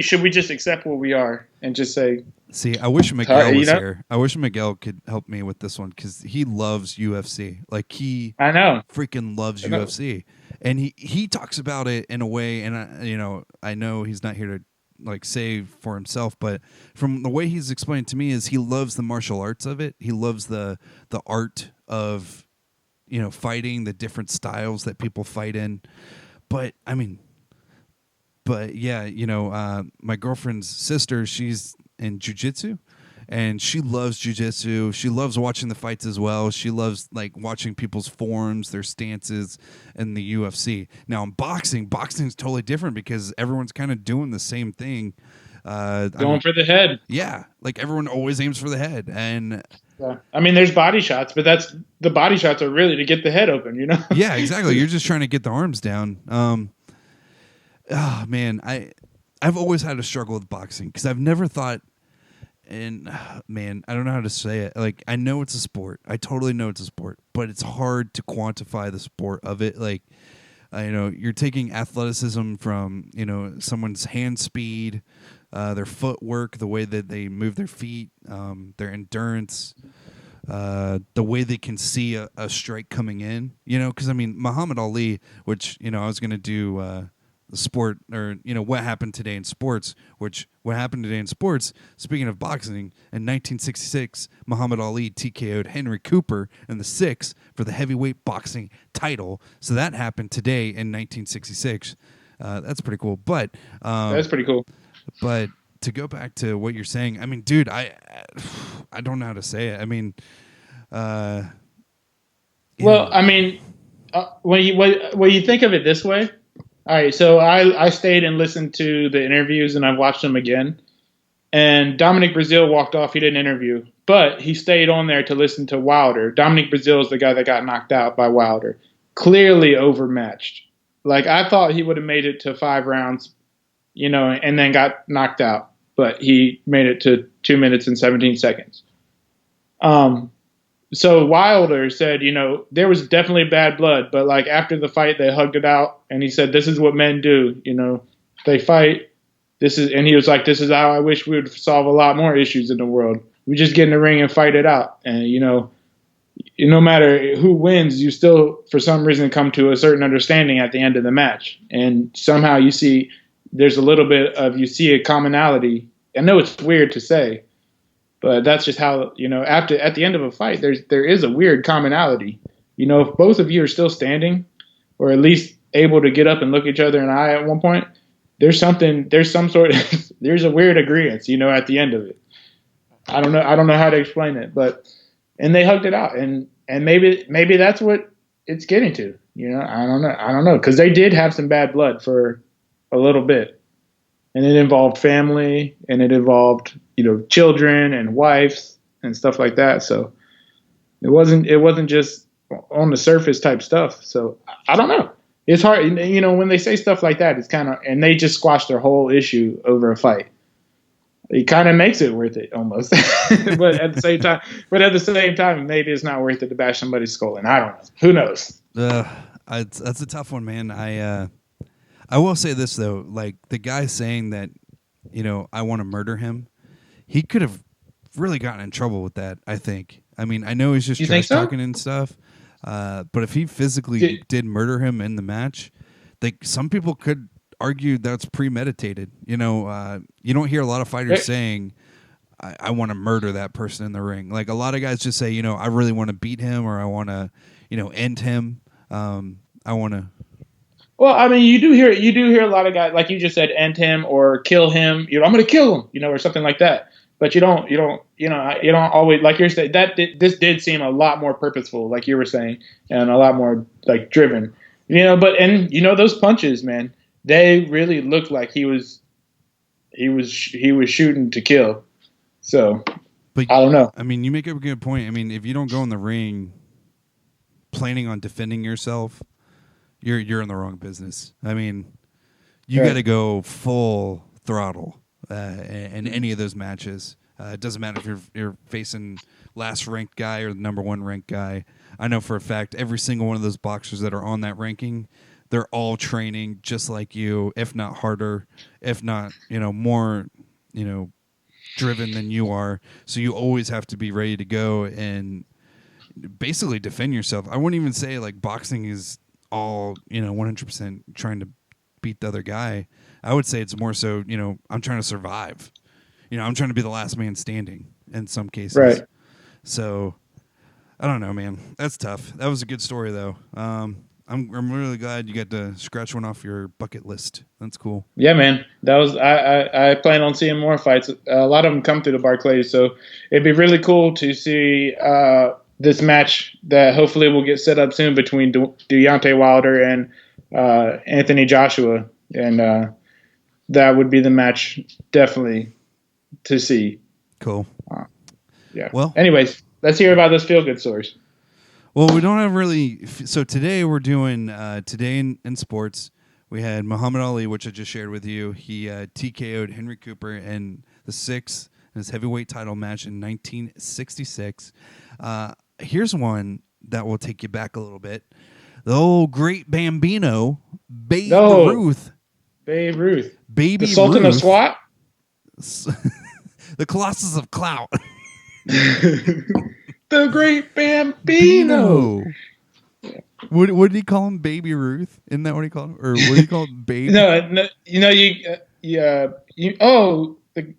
should we just accept what we are and just say? See, I wish Miguel was here. I wish Miguel could help me with this one because he loves UFC. Like I know, freaking loves UFC, and he talks about it in a way. And I know he's not here to like say for himself, but from the way he's explained to me, is he loves the martial arts of it. He loves the art of fighting, the different styles that people fight in. But yeah, my girlfriend's sister, she's in jiu-jitsu, and she loves jiu-jitsu. She loves watching the fights as well. She loves like watching people's forms, their stances in the UFC. Now in boxing's totally different because everyone's kind of doing the same thing. Going for the head. Yeah, like everyone always aims for the head. And I mean, there's body shots, but the body shots are really to get the head open, Yeah, exactly. You're just trying to get the arms down. Oh man, I've always had a struggle with boxing because I've never thought and man, I don't know how to say it. Like, I know it's a sport. I totally know it's a sport, but it's hard to quantify the sport of it. Like, you're taking athleticism from, someone's hand speed, their footwork, the way that they move their feet, their endurance, the way they can see a strike coming in, because I mean, Muhammad Ali, which, I was going to do the sport, or, what happened today in sports, speaking of boxing, in 1966, Muhammad Ali TKO'd Henry Cooper in the 6th for the heavyweight boxing title. So that happened today in 1966. That's pretty cool. But that's pretty cool. But to go back to what you're saying, I mean, dude, I don't know how to say it. I mean, I mean, when you think of it this way, all right. So I stayed and listened to the interviews, and I've watched them again. And Dominic Brazil walked off. He didn't interview, but he stayed on there to listen to Wilder. Dominic Brazil is the guy that got knocked out by Wilder, clearly overmatched. Like, I thought he would have made it to 5 rounds, and then got knocked out, but he made it to 2 minutes and 17 seconds. So Wilder said, there was definitely bad blood, but like after the fight, they hugged it out, and he said, "This is what men do. They fight. And he was like, this is how I wish we would solve a lot more issues in the world. We just get in the ring and fight it out. And, no matter who wins, you still, for some reason, come to a certain understanding at the end of the match. And somehow you see a commonality. I know it's weird to say, but that's just how, at the end of a fight, there is a weird commonality. If both of you are still standing, or at least able to get up and look each other in the eye at one point, there's a weird agreement, at the end of it. I don't know how to explain it, and they hugged it out, and maybe that's what it's getting to. I don't know, because they did have some bad blood for a little bit. And it involved family, and it involved, children and wives and stuff like that. So it wasn't just on the surface type stuff. So I don't know. It's hard, when they say stuff like that, it's kind of, and they just squash their whole issue over a fight. It kind of makes it worth it almost. but at the same time, maybe it's not worth it to bash somebody's skull in. I don't know. Who knows? That's a tough one, man. I will say this though, like the guy saying that, I want to murder him, he could have really gotten in trouble with that, I think. I mean, I know he's just trash talking and stuff, but if he physically did murder him in the match, some people could argue that's premeditated. You don't hear a lot of fighters saying, I want to murder that person in the ring. Like a lot of guys just say, I really want to beat him, or I want to, end him. I want to. Well, I mean, you do hear a lot of guys, like you just said, end him or kill him. I'm going to kill him, or something like that. But you don't always, like you're saying, this did seem a lot more purposeful, like you were saying, and a lot more like driven, But those punches, man, they really looked like he was shooting to kill. So, but I don't know. I mean, you make a good point. I mean, if you don't go in the ring planning on defending yourself, you're in the wrong business. I mean, you got to go full throttle in any of those matches. It doesn't matter if you're facing last ranked guy or the number 1 ranked guy. I know for a fact every single one of those boxers that are on that ranking, they're all training just like you, if not harder, if not more driven than you are. So you always have to be ready to go and basically defend yourself. I wouldn't even say like boxing is all 100% trying to beat the other guy. I would say it's more so I'm trying to survive. I'm trying to be the last man standing in some cases. Right. So I don't know, man. That's tough. That was a good story though. I'm really glad you got to scratch one off your bucket list. That's cool. Yeah, man. That was I plan on seeing more fights. A lot of them come through the Barclays, so it'd be really cool to see this match that hopefully will get set up soon between Deontay Wilder and Anthony Joshua, and that would be the match definitely to see. Cool. Yeah. Well, anyways, let's hear about those feel-good stories. Well, we don't have really. So today we're doing today in sports. We had Muhammad Ali, which I just shared with you. He TKO'd Henry Cooper in the 6th in his heavyweight title match in 1966. Here's one that will take you back a little bit. The old great Bambino, Babe Ruth. Babe Ruth. Baby The Sultan Ruth. of SWAT? The Colossus of Clout. The great Bambino. What did he call him? Baby Ruth? Isn't that what he called him? Or what did he call him? Baby? No,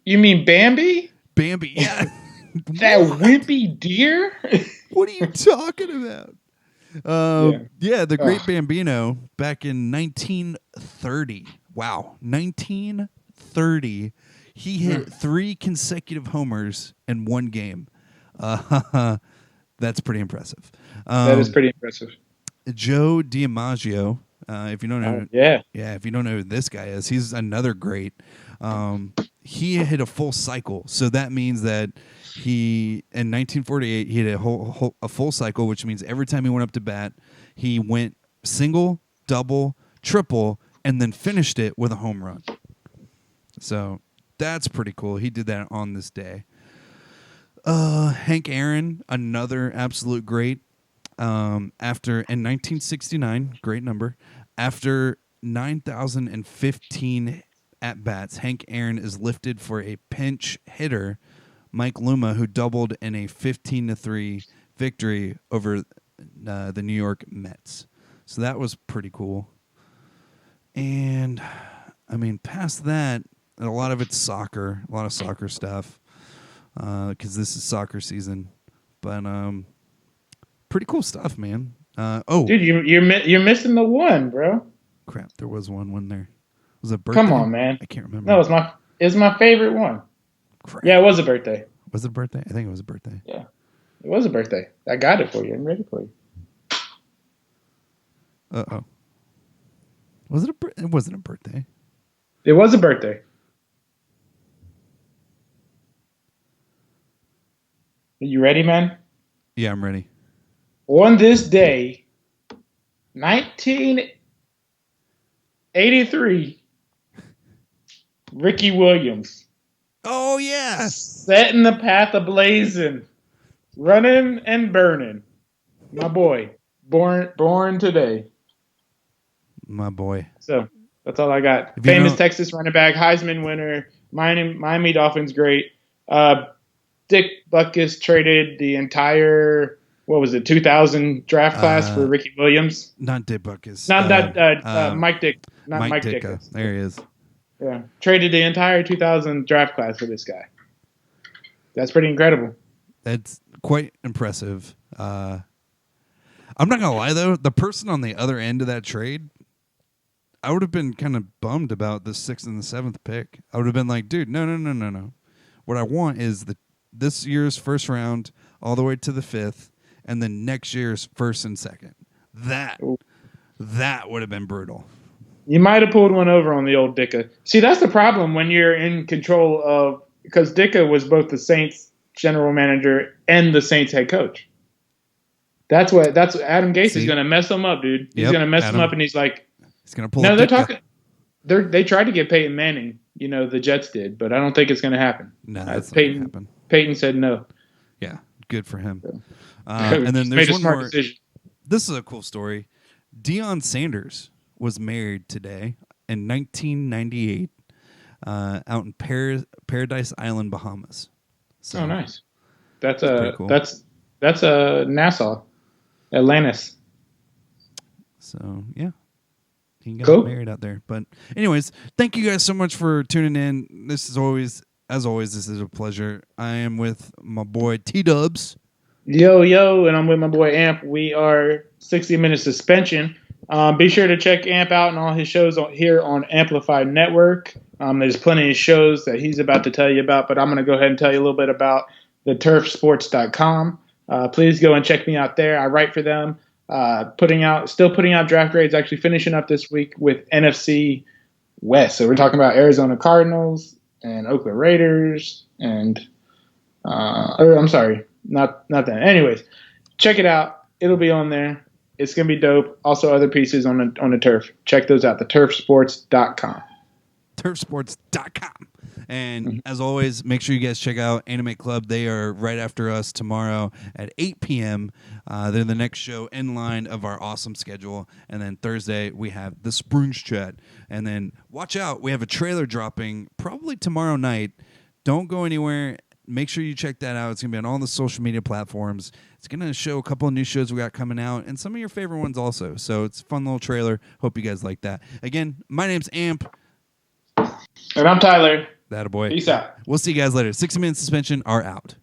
you mean Bambi? Bambi, yeah. That wimpy deer? What are you talking about? The Great Bambino back in 1930. Wow, 1930. He hit 3 consecutive homers in one game. That's pretty impressive. That is pretty impressive. Joe DiMaggio. If you don't know, if you don't know who this guy is, he's another great. He hit a full cycle, so that means that in 1948 he hit a full cycle, which means every time he went up to bat, he went single, double, triple, and then finished it with a home run. So that's pretty cool. He did that on this day. Hank Aaron, another absolute great. In 1969, great number. After 9,015 at bats, Hank Aaron is lifted for a pinch hitter, Mike Luma, who doubled in a 15-3 victory over the New York Mets. So that was pretty cool. And I mean, past that, a lot of it's soccer, a lot of soccer stuff, because this is soccer season. But pretty cool stuff, man. Dude, you're missing the one, bro. Crap, there was one there. Was it a birthday? Come on, man. I can't remember. No, it's my favorite one. Crap. Yeah, it was a birthday. Was it a birthday? I think it was a birthday. Yeah, it was a birthday. I got it for you. I'm ready for you. Uh-oh. Was it it wasn't a birthday. It was a birthday. Are you ready, man? Yeah, I'm ready. On this day, 1983, Ricky Williams Oh, yeah. setting the path ablazing, running and burning. My boy, born today. My boy. So that's all I got. If you Famous know- Texas running back, Heisman winner, Miami Dolphins great. Dick Butkus traded the entire 2000 draft class for Ricky Williams. Not Dick Butkus. Mike Dick. Not Mike Ditka. Dick. There he is. Yeah, traded the entire 2000 draft class for this guy. That's pretty incredible. That's quite impressive. I'm not going to lie, though. The person on the other end of that trade, I would have been kind of bummed about the 6th and the 7th pick. I would have been like, dude, no. What I want is this year's first round all the way to the 5th, and then next year's 1st and 2nd. That would have been brutal. You might have pulled one over on the old Ditka. See, that's the problem when you're in control of, because Ditka was both the Saints general manager and the Saints head coach. That's Adam Gase is going to mess them up, dude. He's going to mess them up, and he's like, he's going to pull. No, they're Ditka. talking. They tried to get Peyton Manning. The Jets did, but I don't think it's going to happen. No, that's not going to happen. Peyton said no. Yeah, good for him. So. And then Made there's a one smart more. decision. This is a cool story. Deion Sanders was married today in 1998 out in Paradise Island, Bahamas. So, Oh, nice. That's pretty cool. that's Nassau, Atlantis. So yeah, he got Cool. married out there. But anyways, thank you guys so much for tuning in. This is always, as always, this is a pleasure. I am with my boy T-Dubs. Yo, and I'm with my boy Amp. We are 60 Minutes Suspension. Be sure to check Amp out and all his shows here on Amplified Network. There's plenty of shows that he's about to tell you about, but I'm going to go ahead and tell you a little bit about the turfsports.com. Please go and check me out there. I write for them. Still putting out draft grades, actually finishing up this week with NFC West. So we're talking about Arizona Cardinals and Oakland Raiders and I'm sorry, not that. Anyways, check it out. It'll be on there. It's going to be dope. Also other pieces on the turf. Check those out, the turfsports.com. Turfsports.com. And as always, make sure you guys check out Animate Club. They are right after us tomorrow at 8 p.m. They're the next show in line of our awesome schedule. And then Thursday, we have the Springs Chat. And then watch out, we have a trailer dropping probably tomorrow night. Don't go anywhere. Make sure you check that out. It's going to be on all the social media platforms. It's going to show a couple of new shows we got coming out and some of your favorite ones also. So it's a fun little trailer. Hope you guys like that. Again, my name's Amp. And I'm Tyler. That a boy. Peace out. We'll see you guys later. 60 Minute Suspension are out.